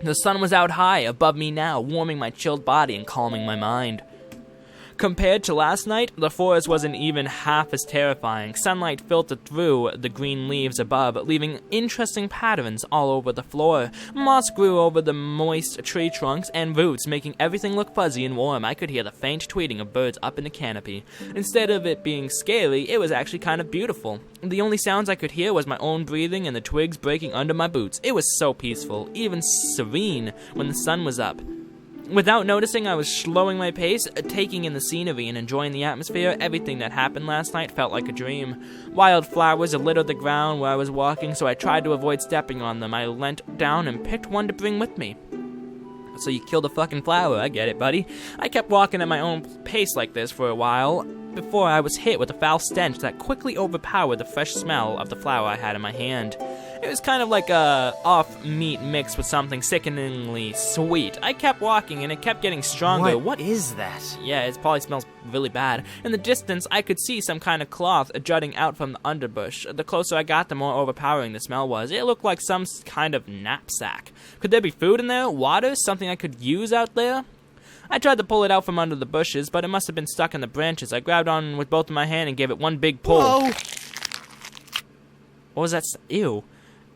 The sun was out high above me now, warming my chilled body and calming my mind. Compared to last night, the forest wasn't even half as terrifying. Sunlight filtered through the green leaves above, leaving interesting patterns all over the floor. Moss grew over the moist tree trunks and roots, making everything look fuzzy and warm. I could hear the faint tweeting of birds up in the canopy. Instead of it being scary, it was actually kind of beautiful. The only sounds I could hear was my own breathing and the twigs breaking under my boots. It was so peaceful, even serene, when the sun was up. Without noticing, I was slowing my pace, taking in the scenery and enjoying the atmosphere. Everything that happened last night felt like a dream. Wild flowers littered the ground where I was walking, so I tried to avoid stepping on them. I leant down and picked one to bring with me. So you killed a fucking flower, I get it, buddy. I kept walking at my own pace like this for a while, before I was hit with a foul stench that quickly overpowered the fresh smell of the flower I had in my hand. It was kind of like a off meat mixed with something sickeningly sweet. I kept walking and it kept getting stronger. What is that? Yeah, it probably smells really bad. In the distance, I could see some kind of cloth jutting out from the underbush. The closer I got, the more overpowering the smell was. It looked like some kind of knapsack. Could there be food in there? Water? Something I could use out there? I tried to pull it out from under the bushes, but it must have been stuck in the branches. I grabbed on with both of my hands and gave it one big pull. Whoa! What was that? Ew.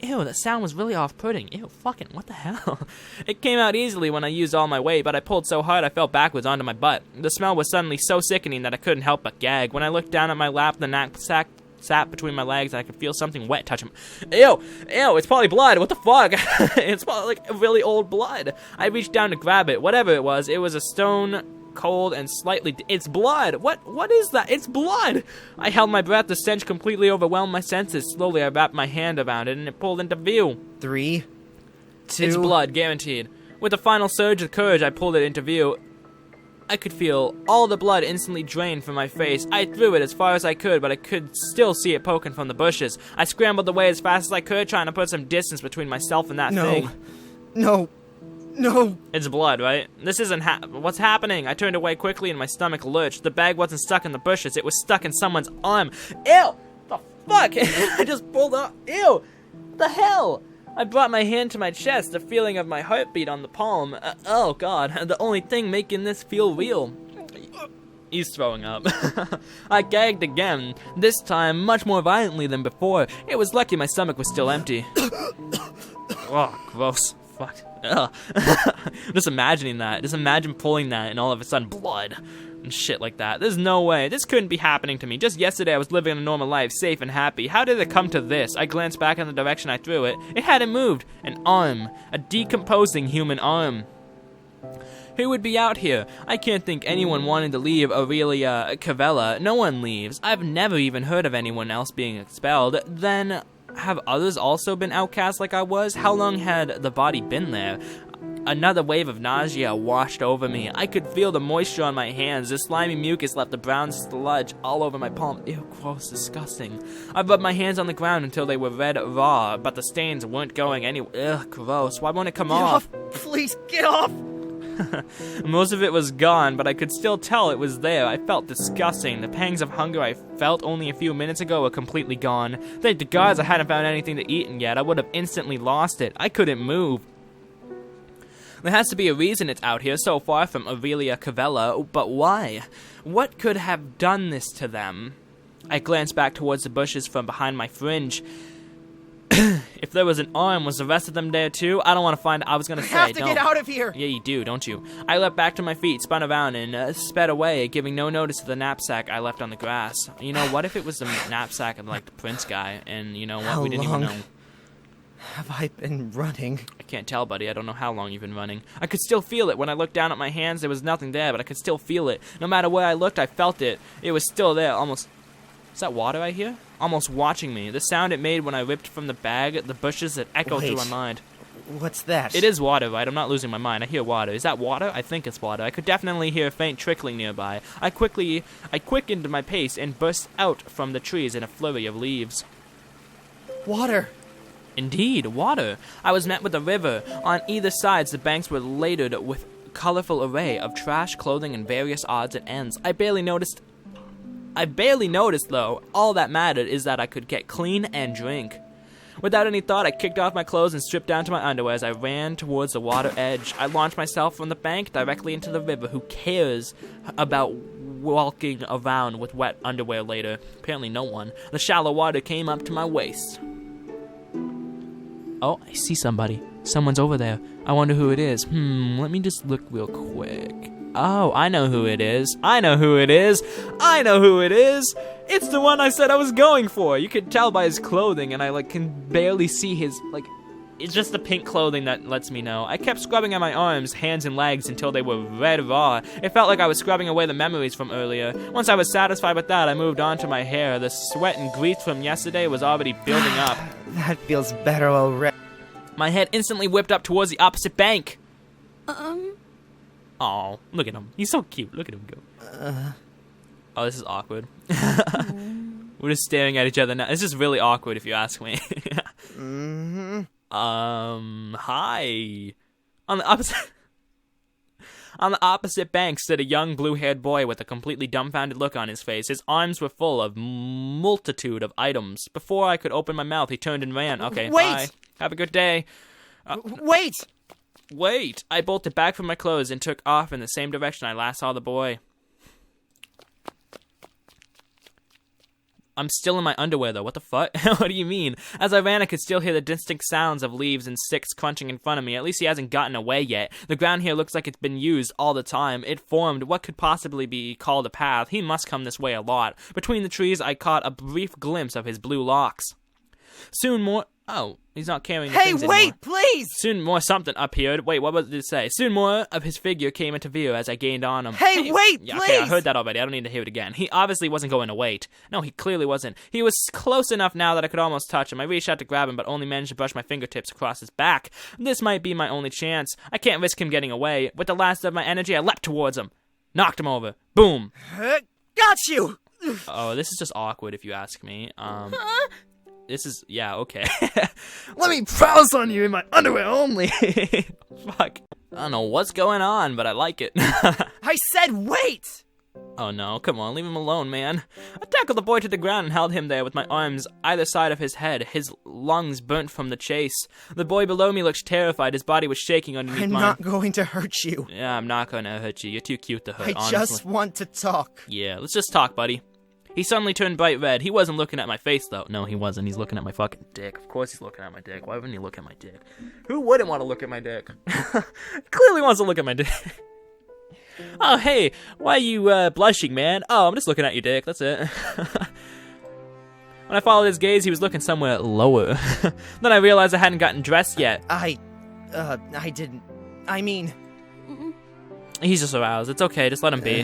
Ew, that sound was really off-putting. Ew, fucking, what the hell? It came out easily when I used all my weight, but I pulled so hard I fell backwards onto my butt. The smell was suddenly so sickening that I couldn't help but gag. When I looked down at my lap, the knapsack sat between my legs, and I could feel something wet touch him. Ew, it's probably blood. What the fuck? It's probably like really old blood. I reached down to grab it. Whatever it was a stone cold and slightly... It's blood! What is that? It's blood! I held my breath. The stench completely overwhelmed my senses. Slowly, I wrapped my hand around it, and it pulled into view. 3, 2... It's blood, guaranteed. With a final surge of courage, I pulled it into view. I could feel all the blood instantly drain from my face. I threw it as far as I could, but I could still see it poking from the bushes. I scrambled away as fast as I could, trying to put some distance between myself and that thing. No. It's blood, right? This isn't what's happening? I turned away quickly and my stomach lurched. The bag wasn't stuck in the bushes. It was stuck in someone's arm. Ew! The fuck? I just pulled up. Ew! What the hell? I brought my hand to my chest, the feeling of my heartbeat on the palm. Oh god, the only thing making this feel real. He's throwing up. I gagged again, this time much more violently than before. It was lucky my stomach was still empty. Oh, gross. Fuck. Ugh. Just imagining that. Just imagine pulling that and all of a sudden blood and shit like that. There's no way. This couldn't be happening to me. Just yesterday I was living a normal life, safe and happy. How did it come to this? I glanced back in the direction I threw it. It hadn't moved. An arm. A decomposing human arm. Who would be out here? I can't think anyone wanting to leave Aurelia Cavella. No one leaves. I've never even heard of anyone else being expelled. Then... have others also been outcast like I was? How long had the body been there? Another wave of nausea washed over me. I could feel the moisture on my hands. The slimy mucus left a brown sludge all over my palm. Ew, gross, disgusting. I rubbed my hands on the ground until they were red raw, but the stains weren't going anywhere. Ugh, gross. Why won't it come off? Get off! Please, get off! Most of it was gone, but I could still tell it was there. I felt disgusting. The pangs of hunger I felt only a few minutes ago were completely gone. Thank the gods I hadn't found anything to eat yet. I would have instantly lost it. I couldn't move. There has to be a reason it's out here so far from Aurelia Cavella, but why? What could have done this to them? I glanced back towards the bushes from behind my fringe. If there was an arm, was the rest of them there too? I don't want to find. I was gonna say, have to don't. get out of here! Yeah, you do, don't you? I leapt back to my feet, spun around, and sped away, giving no notice to the knapsack I left on the grass. You know, what if it was the knapsack of, like, the prince guy, and you know what? How we didn't long even know. have I been running? I can't tell, buddy. I don't know how long you've been running. I could still feel it. When I looked down at my hands, there was nothing there, but I could still feel it. No matter where I looked, I felt it. It was still there, almost... Is that water I hear? Almost watching me. The sound it made when I ripped from the bag, the bushes that echoed through my mind. What's that? It is water, right? I'm not losing my mind. I hear water. Is that water? I think it's water. I could definitely hear a faint trickling nearby. I quickened my pace and burst out from the trees in a flurry of leaves. Water! Indeed, water. I was met with a river. On either side, the banks were laden with a colorful array of trash, clothing, and various odds and ends. I barely noticed, though. All that mattered is that I could get clean and drink. Without any thought, I kicked off my clothes and stripped down to my underwear as I ran towards the water edge. I launched myself from the bank directly into the river. Who cares about walking around with wet underwear later? Apparently no one. The shallow water came up to my waist. Oh, I see somebody. Someone's over there. I wonder who it is. Let me just look real quick. Oh, I know who it is. I know who it is. I know who it is. It's the one I said I was going for. You can tell by his clothing, and I can barely see his it's just the pink clothing that lets me know. I kept scrubbing at my arms, hands, and legs until they were red raw. It felt like I was scrubbing away the memories from earlier. Once I was satisfied with that, I moved on to my hair. The sweat and grease from yesterday was already building up. That feels better already. My head instantly whipped up towards the opposite bank. Oh, look at him. He's so cute. Look at him go. Oh, this is awkward. We're just staring at each other now. This is really awkward if you ask me. Hi. On the opposite bank stood a young blue-haired boy with a completely dumbfounded look on his face. His arms were full of multitude of items. Before I could open my mouth, he turned and ran. Okay, wait! Bye. Have a good day. Wait! Wait! I bolted back from my clothes and took off in the same direction I last saw the boy. I'm still in my underwear, though. What the fuck? What do you mean? As I ran, I could still hear the distinct sounds of leaves and sticks crunching in front of me. At least he hasn't gotten away yet. The ground here looks like it's been used all the time. It formed what could possibly be called a path. He must come this way a lot. Between the trees, I caught a brief glimpse of his blue locks. Soon more... Oh, he's not carrying the things anymore. Hey, wait, please! Soon more something appeared. Wait, what was it say? Soon more of his figure came into view as I gained on him. Hey, wait, yeah, please! Okay, I heard that already. I don't need to hear it again. He obviously wasn't going to wait. No, he clearly wasn't. He was close enough now that I could almost touch him. I reached out to grab him, but only managed to brush my fingertips across his back. This might be my only chance. I can't risk him getting away. With the last of my energy, I leapt towards him. Knocked him over. Boom. Got you! Oh, this is just awkward if you ask me. This is, yeah, okay. Let me pounce on you in my underwear only. Fuck. I don't know what's going on, but I like it. I said wait! Oh no, come on, leave him alone, man. I tackled the boy to the ground and held him there with my arms either side of his head, his lungs burnt from the chase. The boy below me looked terrified, his body was shaking underneath mine. I'm not going to hurt you. Yeah, I'm not gonna hurt you. You're too cute to hurt, I honestly. just want to talk. Yeah, let's just talk, buddy. He suddenly turned bright red. He wasn't looking at my face, though. No, he wasn't. He's looking at my fucking dick. Of course he's looking at my dick. Why wouldn't he look at my dick? Who wouldn't want to look at my dick? Clearly wants to look at my dick. Oh, hey, why are you blushing, man? Oh, I'm just looking at your dick. That's it. When I followed his gaze, he was looking somewhere lower. Then I realized I hadn't gotten dressed yet. I didn't. I mean... He's just aroused. It's okay. Just let him be.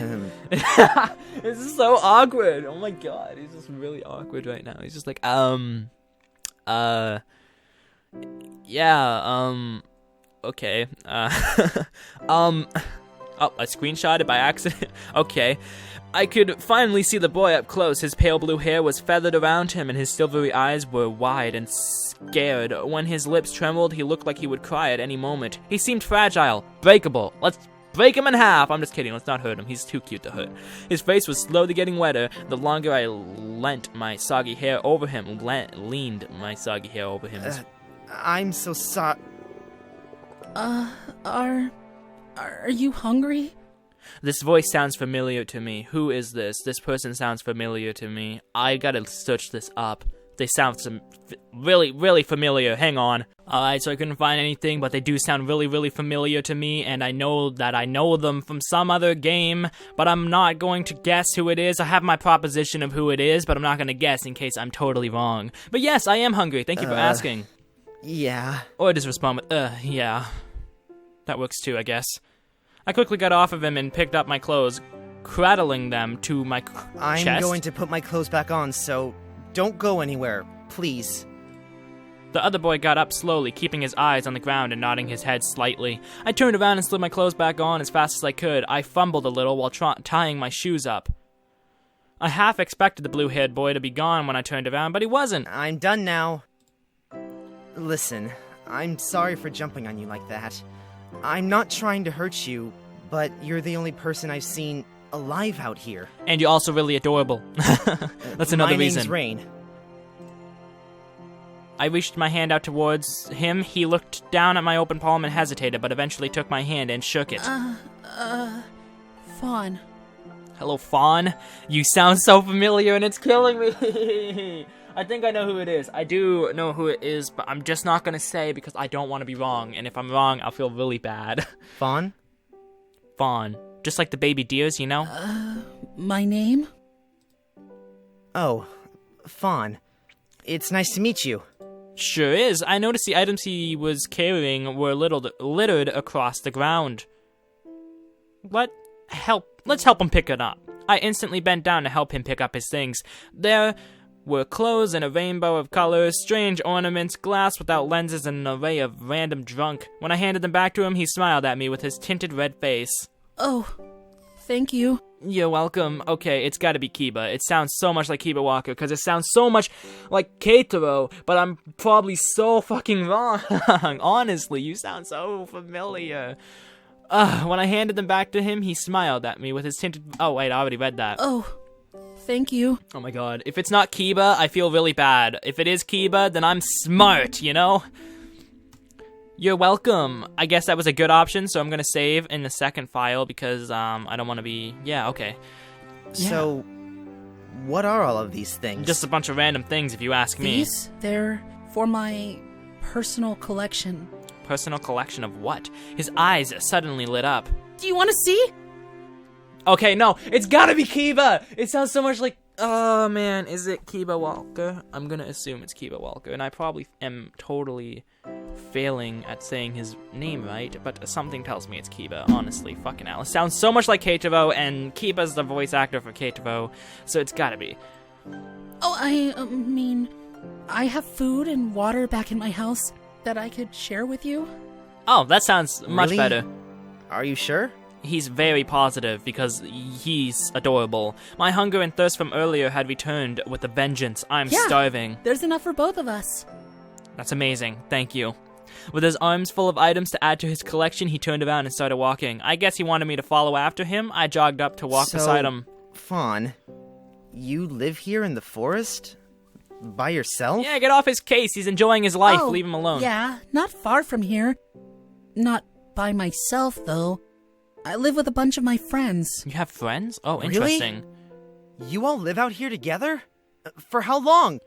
This is so awkward. Oh my god. He's just really awkward right now. He's just like, yeah, okay. Oh, I screenshotted by accident. Okay. I could finally see the boy up close. His pale blue hair was feathered around him, and his silvery eyes were wide and scared. When his lips trembled, he looked like he would cry at any moment. He seemed fragile, breakable. Let's break him in half. I'm just kidding. Let's not hurt him. He's too cute to hurt. His face was slowly getting wetter. The longer I leaned my soggy hair over him. I'm so sorry. Are you hungry? This voice sounds familiar to me. Who is this? This person sounds familiar to me. I gotta search this up. They sound really, really familiar. Hang on. Alright, so I couldn't find anything, but they do sound really, really familiar to me, and I know that I know them from some other game, but I'm not going to guess who it is. I have my proposition of who it is, but I'm not going to guess in case I'm totally wrong. But yes, I am hungry. Thank you for asking. Yeah. Or just respond with, yeah. That works too, I guess. I quickly got off of him and picked up my clothes, cradling them to my chest. I'm going to put my clothes back on, so don't go anywhere, please. The other boy got up slowly, keeping his eyes on the ground and nodding his head slightly. I turned around and slid my clothes back on as fast as I could. I fumbled a little while tying my shoes up. I half expected the blue-haired boy to be gone when I turned around, but he wasn't. I'm done now. Listen, I'm sorry for jumping on you like that. I'm not trying to hurt you, but you're the only person I've seen alive out here. And you're also really adorable. That's another reason. My name's Rain. I reached my hand out towards him. He looked down at my open palm and hesitated, but eventually took my hand and shook it. Fawn. Hello, Fawn. You sound so familiar and it's killing me. I think I know who it is. I do know who it is, but I'm just not going to say because I don't want to be wrong. And if I'm wrong, I'll feel really bad. Fawn? Fawn. Just like the baby deers, you know? My name? Oh, Fawn. It's nice to meet you. Sure is. I noticed the items he was carrying were littered across the ground. Let's help him pick it up. I instantly bent down to help him pick up his things. There were clothes in a rainbow of colors, strange ornaments, glass without lenses, and an array of random junk. When I handed them back to him, he smiled at me with his tinted red face. Oh, thank you. You're welcome. Okay, it's gotta be Kiba. It sounds so much like Kiba Walker, because it sounds so much like Keitaro, but I'm probably so fucking wrong. Honestly, you sound so familiar. When I handed them back to him, he smiled at me with his tinted... Oh, wait, I already read that. Oh, thank you. Oh my god. If it's not Kiba, I feel really bad. If it is Kiba, then I'm smart, you know? You're welcome. I guess that was a good option, so I'm gonna save in the second file because, I don't want to be... Yeah, okay. So, what are all of these things? Just a bunch of random things, if you ask me. These? They're for my personal collection. Personal collection of what? His eyes suddenly lit up. Do you want to see? Okay, no, it's gotta be Kiba! It sounds so much like... Oh, man, is it Kiba Walker? I'm gonna assume it's Kiba Walker, and I probably am totally failing at saying his name right, but something tells me it's Kiba, honestly, fucking hell. It sounds so much like Keitaro, and Kiba's the voice actor for Keitaro, so it's gotta be. Oh, I mean, I have food and water back in my house that I could share with you. Oh, that sounds much Really? better. Are you sure? He's very positive because he's adorable. My hunger and thirst from earlier had returned with a vengeance. I'm starving. There's enough for both of us. That's amazing. Thank you. With his arms full of items to add to his collection, he turned around and started walking. I guess he wanted me to follow after him. I jogged up to walk beside him. Fawn, you live here in the forest? By yourself? Yeah, get off his case. He's enjoying his life. Oh, Leave him alone. Yeah, not far from here. Not by myself, though. I live with a bunch of my friends. You have friends? Oh, Really? interesting. You all live out here together? For how long?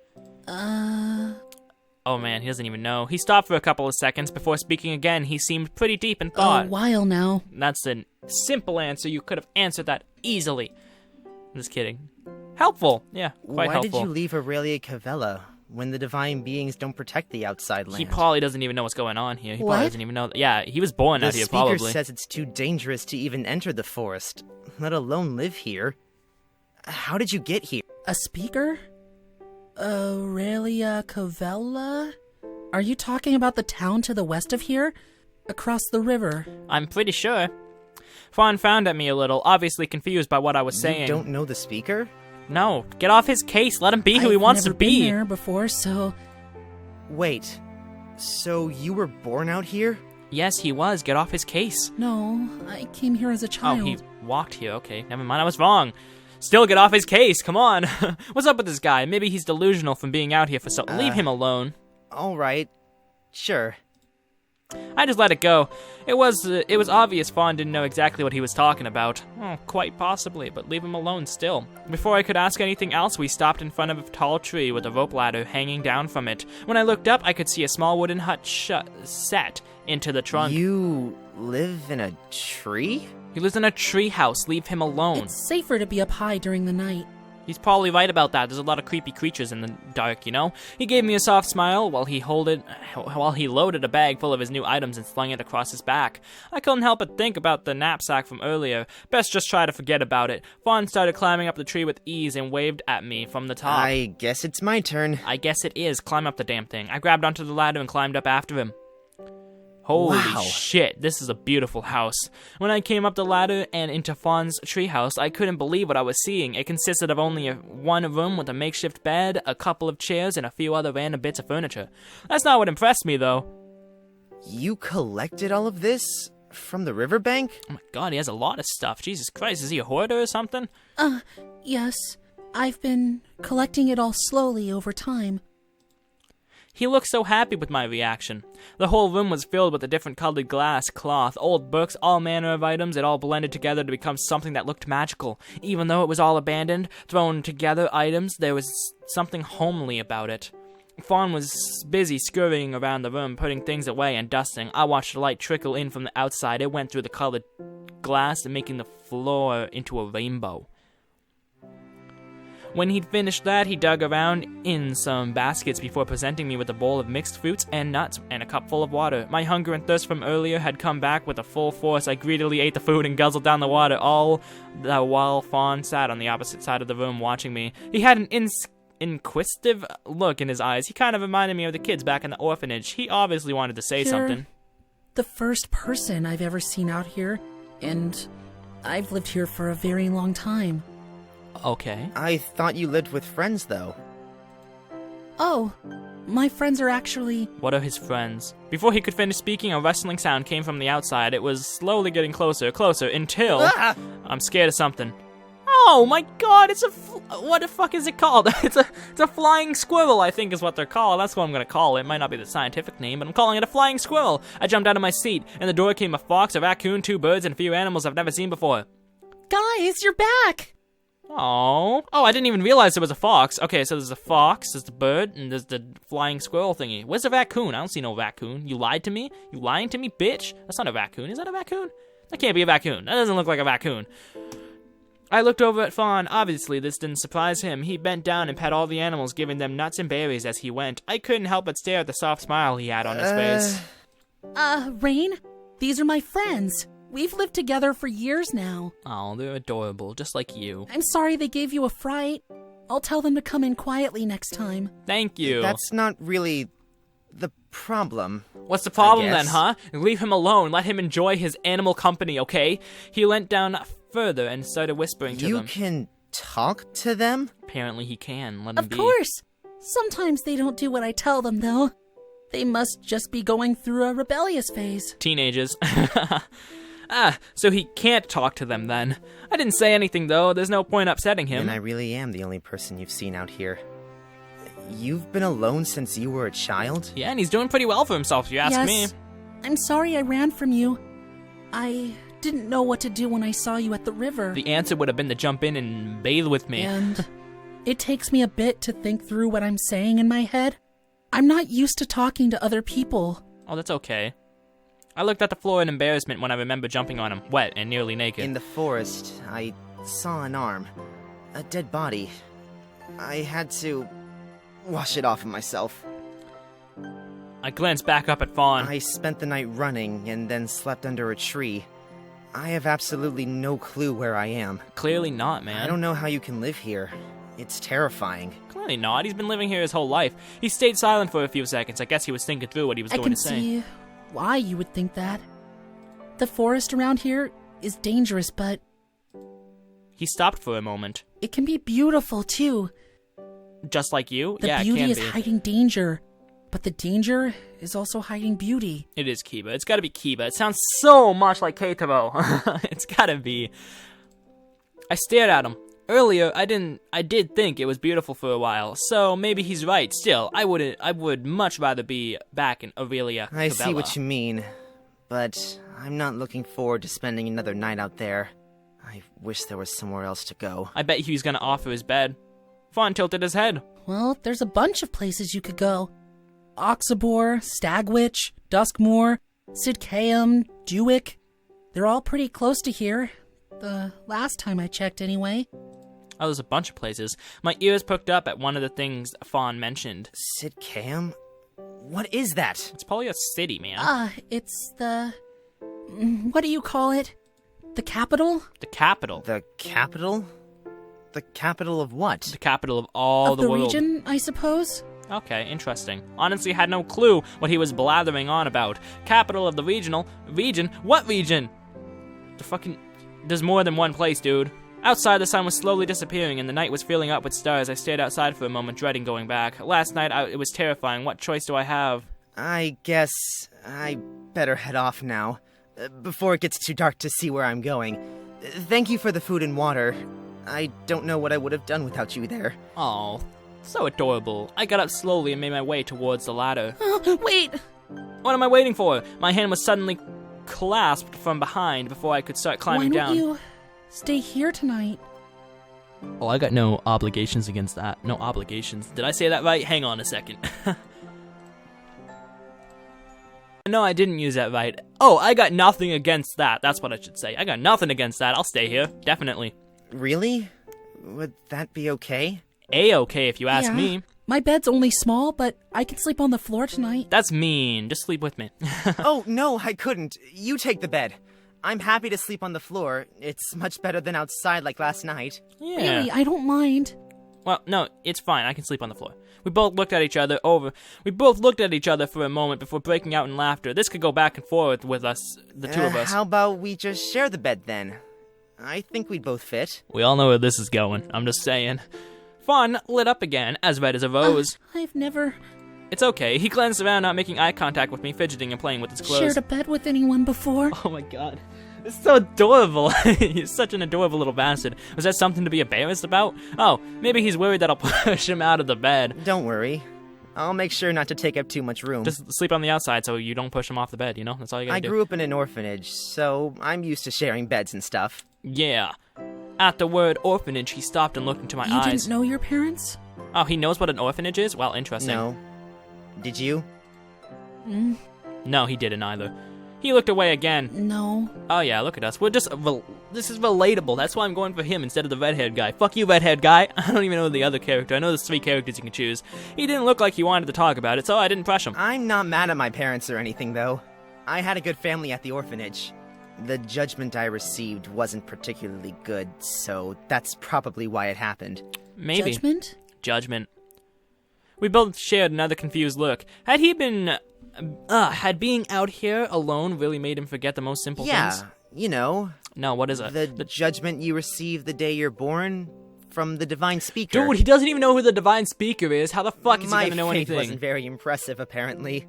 Oh man, he doesn't even know. He stopped for a couple of seconds before speaking again. He seemed pretty deep in thought. A while now. That's a simple answer. You could have answered that easily. I'm just kidding. Helpful. Yeah, quite Why helpful. did you leave Aurelia Cavella when the divine beings don't protect the outside land? He probably doesn't even know what's going on here. He What? probably doesn't even know. Yeah, he was born The out here, speaker probably. says it's too dangerous to even enter the forest, let alone live here. How did you get here? A speaker? Aurelia Cavella? Are you talking about the town to the west of here? Across the river. I'm pretty sure. Fawn frowned at me a little, obviously confused by what I was saying. You don't know the speaker? No, get off his case. Let him be who he I've wants to never be. been there before, so... Wait, so you were born out here? Yes, he was. Get off his case. No, I came here as a child. Oh, he walked here. Okay, never mind. I was wrong. Still, get off his case. Come on. What's up with this guy? Maybe he's delusional from being out here for so. Leave him alone. Alright, sure. I just let it go. It was obvious Fawn didn't know exactly what he was talking about. Oh, quite possibly, but leave him alone still. Before I could ask anything else, we stopped in front of a tall tree with a rope ladder hanging down from it. When I looked up, I could see a small wooden hut set into the trunk. You live in a tree? He lives in a treehouse. Leave him alone. It's safer to be up high during the night. He's probably right about that. There's a lot of creepy creatures in the dark, you know? He gave me a soft smile while he loaded a bag full of his new items and slung it across his back. I couldn't help but think about the knapsack from earlier. Best just try to forget about it. Fawn started climbing up the tree with ease and waved at me from the top. I guess it's my turn. I guess it is. Climb up the damn thing. I grabbed onto the ladder and climbed up after him. Holy Wow. shit, this is a beautiful house. When I came up the ladder and into Fawn's treehouse, I couldn't believe what I was seeing. It consisted of only one room with a makeshift bed, a couple of chairs, and a few other random bits of furniture. That's not what impressed me, though. You collected all of this from the riverbank? Oh my god, he has a lot of stuff. Jesus Christ, is he a hoarder or something? Yes. I've been collecting it all slowly over time. He looked so happy with my reaction. The whole room was filled with a different colored glass, cloth, old books, all manner of items. It all blended together to become something that looked magical. Even though it was all abandoned, thrown together items, there was something homely about it. Fawn was busy scurrying around the room, putting things away and dusting. I watched the light trickle in from the outside. It went through the colored glass, making the floor into a rainbow. When he'd finished that, he dug around in some baskets before presenting me with a bowl of mixed fruits and nuts and a cup full of water. My hunger and thirst from earlier had come back with a full force. I greedily ate the food and guzzled down the water, all the while Fawn sat on the opposite side of the room watching me. He had an inquisitive look in his eyes. He kind of reminded me of the kids back in the orphanage. He obviously wanted to say something. The first person I've ever seen out here, and I've lived here for a very long time. Okay. I thought you lived with friends, though. Oh, my friends are actually... What are his friends? Before he could finish speaking, a rustling sound came from the outside. It was slowly getting closer, until... Ah! I'm scared of something. Oh my god, it's a... what the fuck is it called? It's a flying squirrel, I think is what they're called. That's what I'm gonna call it. It might not be the scientific name, but I'm calling it a flying squirrel. I jumped out of my seat. In the door came a fox, a raccoon, 2 birds, and a few animals I've never seen before. Guys, you're back! Oh, I didn't even realize there was a fox. Okay, so there's a fox, there's the bird, and there's the flying squirrel thingy. Where's the raccoon? I don't see no raccoon. You lied to me? You lying to me, bitch? That's not a raccoon. Is that a raccoon? That can't be a raccoon. That doesn't look like a raccoon. I looked over at Fawn. Obviously, this didn't surprise him. He bent down and pet all the animals, giving them nuts and berries as he went. I couldn't help but stare at the soft smile he had on his face. Rain? These are my friends. We've lived together for years now. Oh, they're adorable, just like you. I'm sorry they gave you a fright. I'll tell them to come in quietly next time. Thank you. That's not really the problem. What's the problem I then, guess. huh? Leave him alone. Let him enjoy his animal company, okay? He leant down further and started whispering to You them. can talk to them? Apparently he can. Let him Of be. course. Sometimes they don't do what I tell them, though. They must just be going through a rebellious phase. Teenagers. So he can't talk to them then. I didn't say anything, though. There's no point upsetting him. And I really am the only person you've seen out here. You've been alone since you were a child? Yeah, and he's doing pretty well for himself, if you ask me. I'm sorry I ran from you. I didn't know what to do when I saw you at the river. The answer would have been to jump in and bathe with me. And it takes me a bit to think through what I'm saying in my head. I'm not used to talking to other people. Oh, that's okay. I looked at the floor in embarrassment when I remember jumping on him, wet and nearly naked. In the forest, I saw an arm. A dead body. I had to wash it off of myself. I glanced back up at Fawn. I spent the night running and then slept under a tree. I have absolutely no clue where I am. Clearly not, man. I don't know how you can live here. It's terrifying. Clearly not. He's been living here his whole life. He stayed silent for a few seconds. I guess he was thinking through what he was I going can to say. see why you would think that. The forest around here is dangerous, but He stopped for a moment. it can be beautiful, too. Just like you? The Yeah, beauty it can is be. hiding danger, but the danger is also hiding beauty. It is Kiba. It's gotta be Kiba. It sounds so much like Keitaro. It's gotta be. I stared at him. Earlier, I did think it was beautiful for a while, so maybe he's right. Still, I would much rather be back in Aurelia. I see Cabela. what you mean, but I'm not looking forward to spending another night out there. I wish there was somewhere else to go. I bet he was gonna offer his bed. Fawn tilted his head. Well, there's a bunch of places you could go. Oxabor, Stagwitch, Duskmoor, Sidcaeum, Dewick. They're all pretty close to here. The last time I checked, anyway. Oh, there's a bunch of places. My ears perked up at one of the things Fawn mentioned. Sidcaeum? What is that? It's probably a city, man. It's the... What do you call it? The capital? The capital. The capital? The capital of what? The capital of all of the the world. region, I suppose? Okay, interesting. Honestly, had no clue what he was blathering on about. Capital of the region? What region? There's more than one place, dude. Outside, the sun was slowly disappearing and the night was filling up with stars. I stayed outside for a moment, dreading going back. Last night, it was terrifying. What choice do I have? I guess I better head off now, before it gets too dark to see where I'm going. Thank you for the food and water. I don't know what I would have done without you there. Oh, so adorable. I got up slowly and made my way towards the ladder. Wait! What am I waiting for? My hand was suddenly clasped from behind before I could start climbing Why down. don't you stay here tonight? Oh, I got no obligations against that. No obligations. Did I say that right? Hang on a second. No, I didn't use that right. Oh, I got nothing against that. That's what I should say. I got nothing against that. I'll stay here. Definitely. Really? Would that be okay? A-okay if you ask Yeah. me. My bed's only small, but I can sleep on the floor tonight. That's mean. Just sleep with me. Oh, no, I couldn't. You take the bed. I'm happy to sleep on the floor. It's much better than outside like last night. Yeah. Really, I don't mind. Well, no, it's fine. I can sleep on the floor. We both looked at each other for a moment before breaking out in laughter. This could go back and forth with us, the two of us. How about we just share the bed then? I think we'd both fit. We all know where this is going. I'm just saying. Fawn lit up again, as red as a rose. I've never It's okay. He glanced around, not making eye contact with me, fidgeting and playing with his clothes. shared a bed with anyone before. Oh my god. It's so adorable. He's such an adorable little bastard. Was that something to be embarrassed about? Oh, maybe he's worried that I'll push him out of the bed. Don't worry. I'll make sure not to take up too much room. Just sleep on the outside so you don't push him off the bed, you know? That's all you gotta do. I grew up in an orphanage, so I'm used to sharing beds and stuff. Yeah. At the word orphanage, he stopped and looked into my You eyes. didn't know your parents? Oh, he knows what an orphanage is? Well, interesting. No. Did you? No, he didn't either. He looked away again. No. Oh yeah, look at us. We're just, this is relatable. That's why I'm going for him instead of the red-haired guy. Fuck you, red-haired guy. I don't even know the other character. I know there's 3 characters you can choose. He didn't look like he wanted to talk about it, so I didn't press him. I'm not mad at my parents or anything, though. I had a good family at the orphanage. The judgment I received wasn't particularly good, so that's probably why it happened. Maybe. Judgment? We both shared another confused look. Had being out here alone really made him forget the most simple things? You know. No, what is it? The judgment you receive the day you're born from the Divine Speaker. Dude, he doesn't even know who the Divine Speaker is. How the fuck is he gonna know My fate anything? wasn't very impressive, apparently.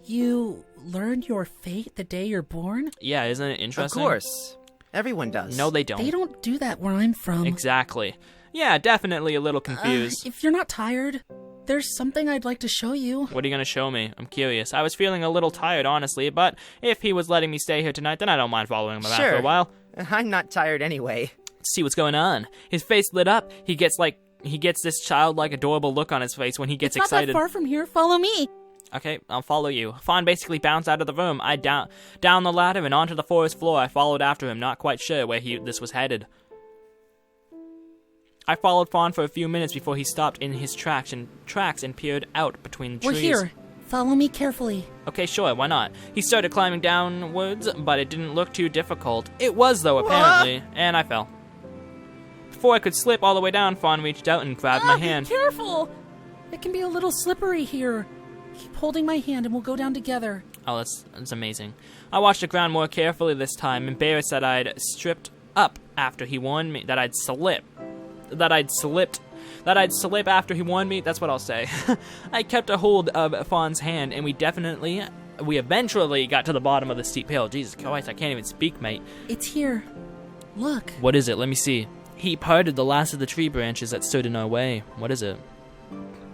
You learned your fate the day you're born? Yeah, isn't it interesting? Of course. Everyone does. No, they don't. They don't do that where I'm from. Exactly. Yeah, definitely a little confused. If you're not tired, there's something I'd like to show you. What are you gonna show me? I'm curious. I was feeling a little tired, honestly, but if he was letting me stay here tonight, then I don't mind following him around for a while. I'm not tired anyway. Let's see what's going on. His face lit up. He gets this childlike, adorable look on his face when he gets It's excited. not that far from here. Follow me. Okay, I'll follow you. Fawn basically bounced out of the room. I down the ladder and onto the forest floor. I followed after him, not quite sure where this was headed. I followed Fawn for a few minutes before he stopped in his tracks and peered out between the We're trees. here. Follow me carefully. Okay, sure, why not? He started climbing downwards, but it didn't look too difficult. It was, though, apparently, and I fell. Before I could slip all the way down, Fawn reached out and grabbed my hand. Careful! It can be a little slippery here. Keep holding my hand and we'll go down together. Oh, that's amazing. I watched the ground more carefully this time, embarrassed that I'd slipped up after he warned me, that I'd slip after he warned me. That's what I'll say. I kept a hold of Fawn's hand, and we eventually got to the bottom of the steep hill. Jesus Christ, I can't even speak, mate. It's here. Look. What is it? Let me see. He parted the last of the tree branches that stood in our way. What is it?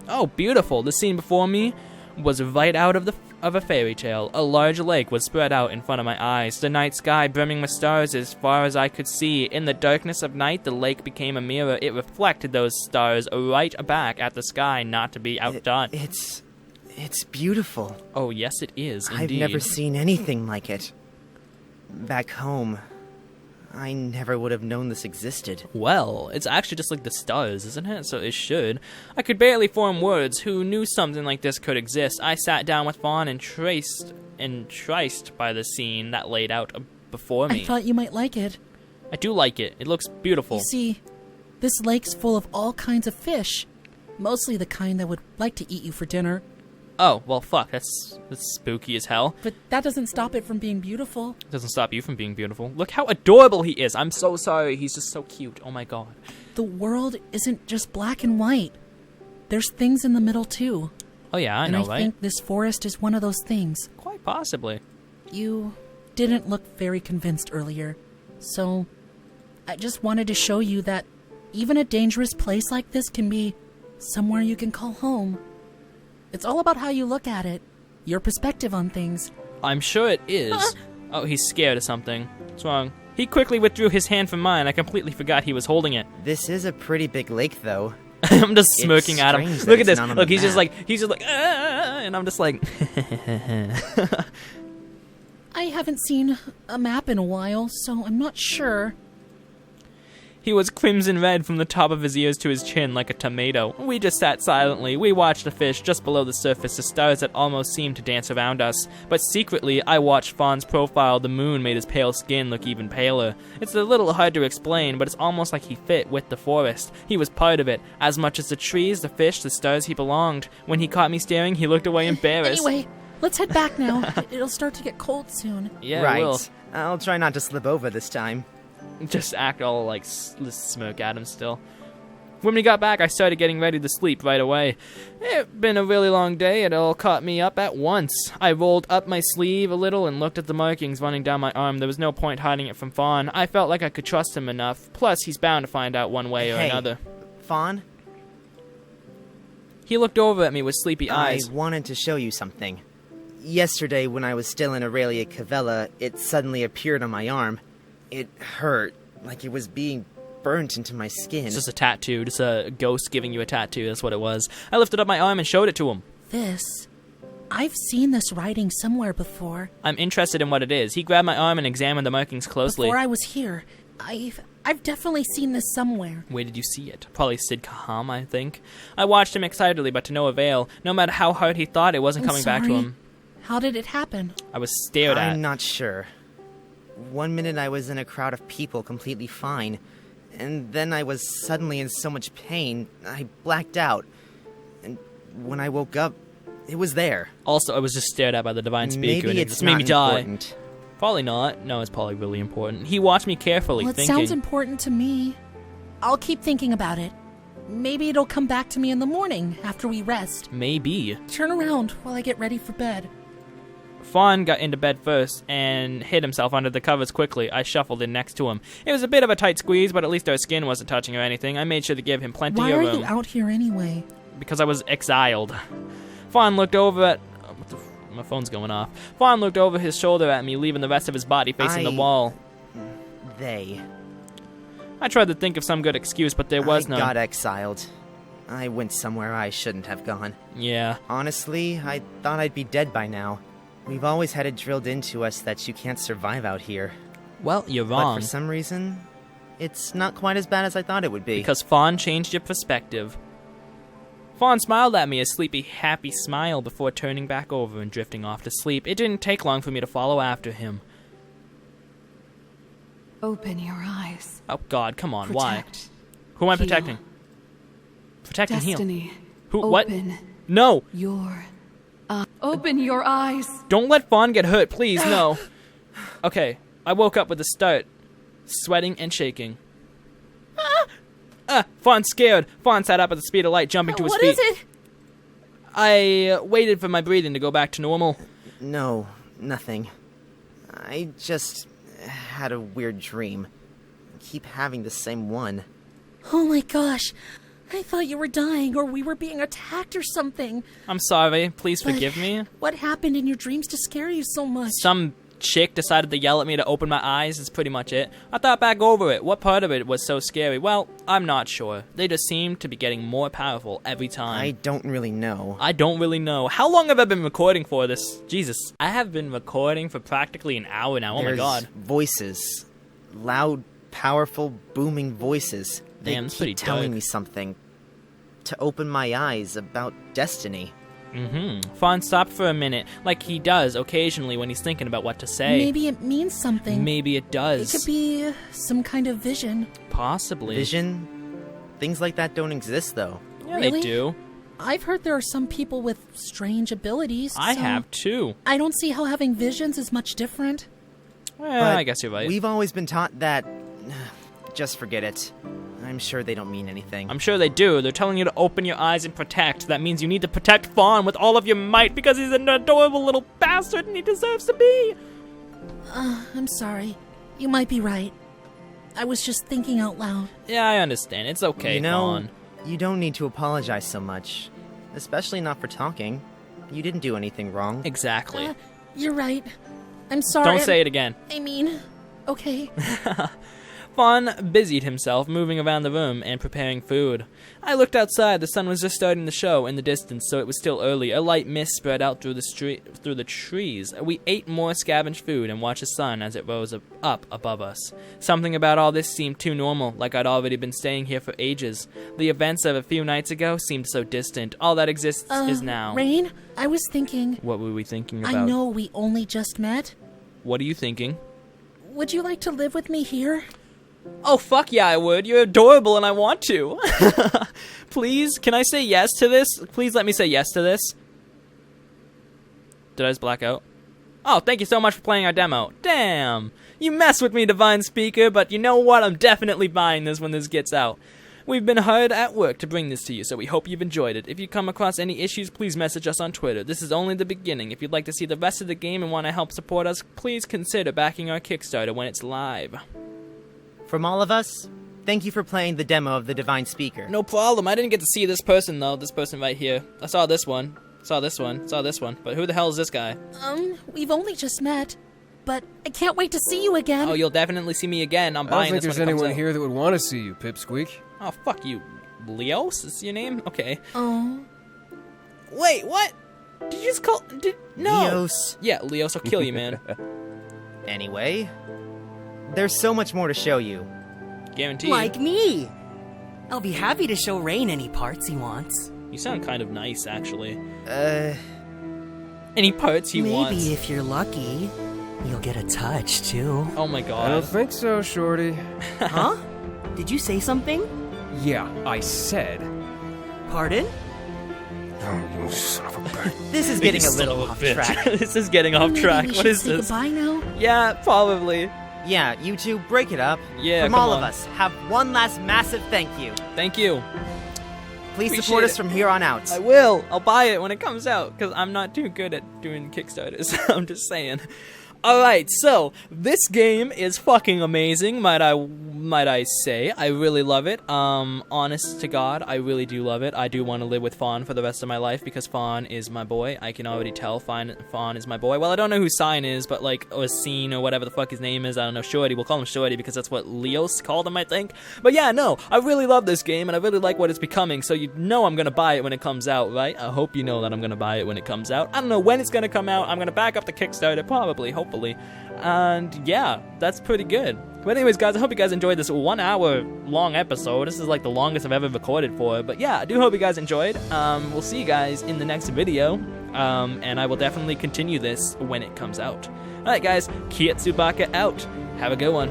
Oh, beautiful. The scene before me was right out of a fairy tale. A large lake was spread out in front of my eyes, the night sky brimming with stars as far as I could see. In the darkness of night, the lake became a mirror. It reflected those stars right back at the sky, not to be outdone. It's beautiful. Oh, yes, it is, indeed. I've never seen anything like it. Back home, I never would have known this existed. Well, it's actually just like the stars, isn't it? So it should. I could barely form words. Who knew something like this could exist? I sat down with Fawn and entranced by the scene that laid out before me. I thought you might like it. I do like it. It looks beautiful. You see, this lake's full of all kinds of fish. Mostly the kind that would like to eat you for dinner. Oh, well, fuck. That's spooky as hell. But that doesn't stop it from being beautiful. It doesn't stop you from being beautiful. Look how adorable he is. I'm so sorry. He's just so cute. Oh, my God. The world isn't just black and white. There's things in the middle, too. Oh, yeah, I know, right? And I think this forest is one of those things. Quite possibly. You didn't look very convinced earlier. So, I just wanted to show you that even a dangerous place like this can be somewhere you can call home. It's all about how you look at it, your perspective on things. I'm sure it is. Oh, he's scared of something. What's wrong? He quickly withdrew his hand from mine. I completely forgot he was holding it. This is a pretty big lake, though. I'm just smirking at him. Look at this. Look, he's just like, and I'm just like. I haven't seen a map in a while, so I'm not sure. He was crimson red from the top of his ears to his chin like a tomato. We just sat silently. We watched the fish just below the surface, the stars that almost seemed to dance around us. But secretly, I watched Fawn's profile. The moon made his pale skin look even paler. It's a little hard to explain, but it's almost like he fit with the forest. He was part of it. As much as the trees, the fish, the stars, he belonged. When he caught me staring, he looked away embarrassed. Anyway, let's head back now. It'll start to get cold soon. Yeah, right. it will. I'll try not to slip over this time. Just act all like smirk at him still. When we got back, I started getting ready to sleep right away. It'd been a really long day. It all caught me up at once. I rolled up my sleeve a little and looked at the markings running down my arm. There was no point hiding it from Fawn. I felt like I could trust him enough. Plus, he's bound to find out one way or another. Fawn? He looked over at me with sleepy eyes. I wanted to show you something. Yesterday, when I was still in Aurelia Cavella, it suddenly appeared on my arm. It hurt, like it was being burnt into my skin. It's just a tattoo, just a ghost giving you a tattoo, that's what it was. I lifted up my arm and showed it to him. I've seen this writing somewhere before. I'm interested in what it is. He grabbed my arm and examined the markings closely. Before I was here, I've definitely seen this somewhere. Where did you see it? Probably Sid Kaham, I think. I watched him excitedly, but to no avail. No matter how hard he thought, it wasn't coming back to him. How did it happen? I was stared at. I'm not sure. One minute I was in a crowd of people completely fine, and then I was suddenly in so much pain, I blacked out. And when I woke up, it was there. Also, I was just stared at by the divine speaker, Maybe and it it's just made not me die. important. Probably not. No, it's probably really important. He watched me carefully, Well, it thinking. sounds important to me. I'll keep thinking about it. Maybe it'll come back to me in the morning after we rest. Maybe. Turn around while I get ready for bed. Fawn got into bed first and hid himself under the covers quickly. I shuffled in next to him. It was a bit of a tight squeeze, but at least our skin wasn't touching or anything. I made sure to give him plenty Why of are room. you out here anyway? Because I was exiled. Fawn looked over at... my phone's going off. Fawn looked over his shoulder at me, leaving the rest of his body facing the wall. I tried to think of some good excuse, but there was none. I got exiled. I went somewhere I shouldn't have gone. Yeah. Honestly, I thought I'd be dead by now. We've always had it drilled into us that you can't survive out here. Well, you're wrong. But for some reason, it's not quite as bad as I thought it would be. Because Fawn changed your perspective. Fawn smiled at me, a sleepy, happy smile, before turning back over and drifting off to sleep. It didn't take long for me to follow after him. Open your eyes. Oh, God, come on, Protect. why? Who am I Heal. protecting? Protect and heal. Destiny. Who? What? Open No! your open your eyes. Don't let Fawn get hurt, please, no. Okay, I woke up with a start, sweating and shaking. Fawn's scared. Fawn sat up at the speed of light, jumping to his feet. What is it? I waited for my breathing to go back to normal. No, nothing. I just had a weird dream. I keep having the same one. Oh my gosh. I thought you were dying or we were being attacked or something. I'm sorry. Please But forgive me. What happened in your dreams to scare you so much? Some chick decided to yell at me to open my eyes. That's pretty much it. I thought back over it. What part of it was so scary? Well, I'm not sure. They just seem to be getting more powerful every time. I don't really know. I don't really know. How long have I been recording for this? Jesus. I have been recording for practically an hour now. Oh my god. Voices. Loud, powerful, booming voices. They Damn, it's pretty keep telling dark. me something. To open my eyes about destiny. Fawn stopped for a minute, like he does occasionally when he's thinking about what to say. Maybe it means something. Maybe it does. It could be some kind of vision. Possibly. Vision? Things like that don't exist, though. Yeah, Really? they do. I've heard there are some people with strange abilities. I so have too. I don't see how having visions is much different. Well, But I guess you're right. We've always been taught that... Just forget it. I'm sure they don't mean anything. I'm sure they do. They're telling you to open your eyes and protect. That means you need to protect Fawn with all of your might because he's an adorable little bastard and he deserves to be. I'm sorry. You might be right. I was just thinking out loud. Yeah, I understand. It's okay, You know, Fawn. you don't need to apologize so much. Especially not for talking. You didn't do anything wrong. Exactly. You're right. I'm sorry. Don't say it again. I mean, okay. Fawn busied himself moving around the room and preparing food. I looked outside. The sun was just starting to show in the distance, so it was still early. A light mist spread out through the trees. We ate more scavenged food and watched the sun as it rose up above us. Something about all this seemed too normal, like I'd already been staying here for ages. The events of a few nights ago seemed so distant. All that exists is now. Rain, I was thinking. What were we thinking about? I know we only just met. What are you thinking? Would you like to live with me here? Oh, fuck yeah, I would. You're adorable and I want to. Please, can I say yes to this? Please let me say yes to this. Did I just black out? Oh, thank you so much for playing our demo. Damn. You mess with me, Divine Speaker, but you know what? I'm definitely buying this when this gets out. We've been hard at work to bring this to you, so we hope you've enjoyed it. If you come across any issues, please message us on Twitter. This is only the beginning. If you'd like to see the rest of the game and want to help support us, please consider backing our Kickstarter when it's live. From all of us, thank you for playing the demo of the Divine Speaker. No problem. I didn't get to see this person, though. This person right here. I saw this one. Saw this one. Saw this one. But who the hell is this guy? We've only just met. But I can't wait to see you again. Oh, you'll definitely see me again. I'm I don't buying think this there's when it comes anyone out. here that would want to see you, Pipsqueak. Oh, fuck you. Leos is your name? Okay. Oh. Wait, what? Did you just call... No. Leos. Yeah, Leos will kill you, man. Anyway, there's so much more to show you. Guaranteed. Like me. I'll be happy to show Rain any parts he wants. You sound kind of nice, actually. Any parts he Maybe wants. if you're lucky, you'll get a touch too. Oh my I don't god. think so, Shorty. Huh? Did you say something? Yeah, I said. Pardon? Oh, you son of a bitch. This is getting a little off track. This is getting off Maybe track. we What should is say this? goodbye now? Yeah, probably. Yeah, you two, break it up. Yeah, From come all on. of us, have one last massive thank you. Thank you. Please Appreciate support us it. from here on out. I will. I'll buy it when it comes out, because I'm not too good at doing Kickstarters. I'm just saying. Alright, so, this game is fucking amazing, might I say. I really love it. Honest to God, I really do love it. I do want to live with Fawn for the rest of my life, because Fawn is my boy. I can already tell Fawn is my boy. Well, I don't know who Sign is, but like, or Scene, or whatever the fuck his name is, I don't know, Shorty. We'll call him Shorty, because that's what Leos called him, I think. But yeah, no, I really love this game, and I really like what it's becoming, so you know I'm gonna buy it when it comes out, right? I hope you know that I'm gonna buy it when it comes out. I don't know when it's gonna come out. I'm gonna back up the Kickstarter, probably, hopefully. And yeah, that's pretty good. But anyways, guys, I hope you guys enjoyed this 1 hour long episode. This is like the longest I've ever recorded for. But yeah, I do hope you guys enjoyed. We'll see you guys in the next video. And I will definitely continue this when it comes out. Alright guys, Kietsubaka out. Have a good one.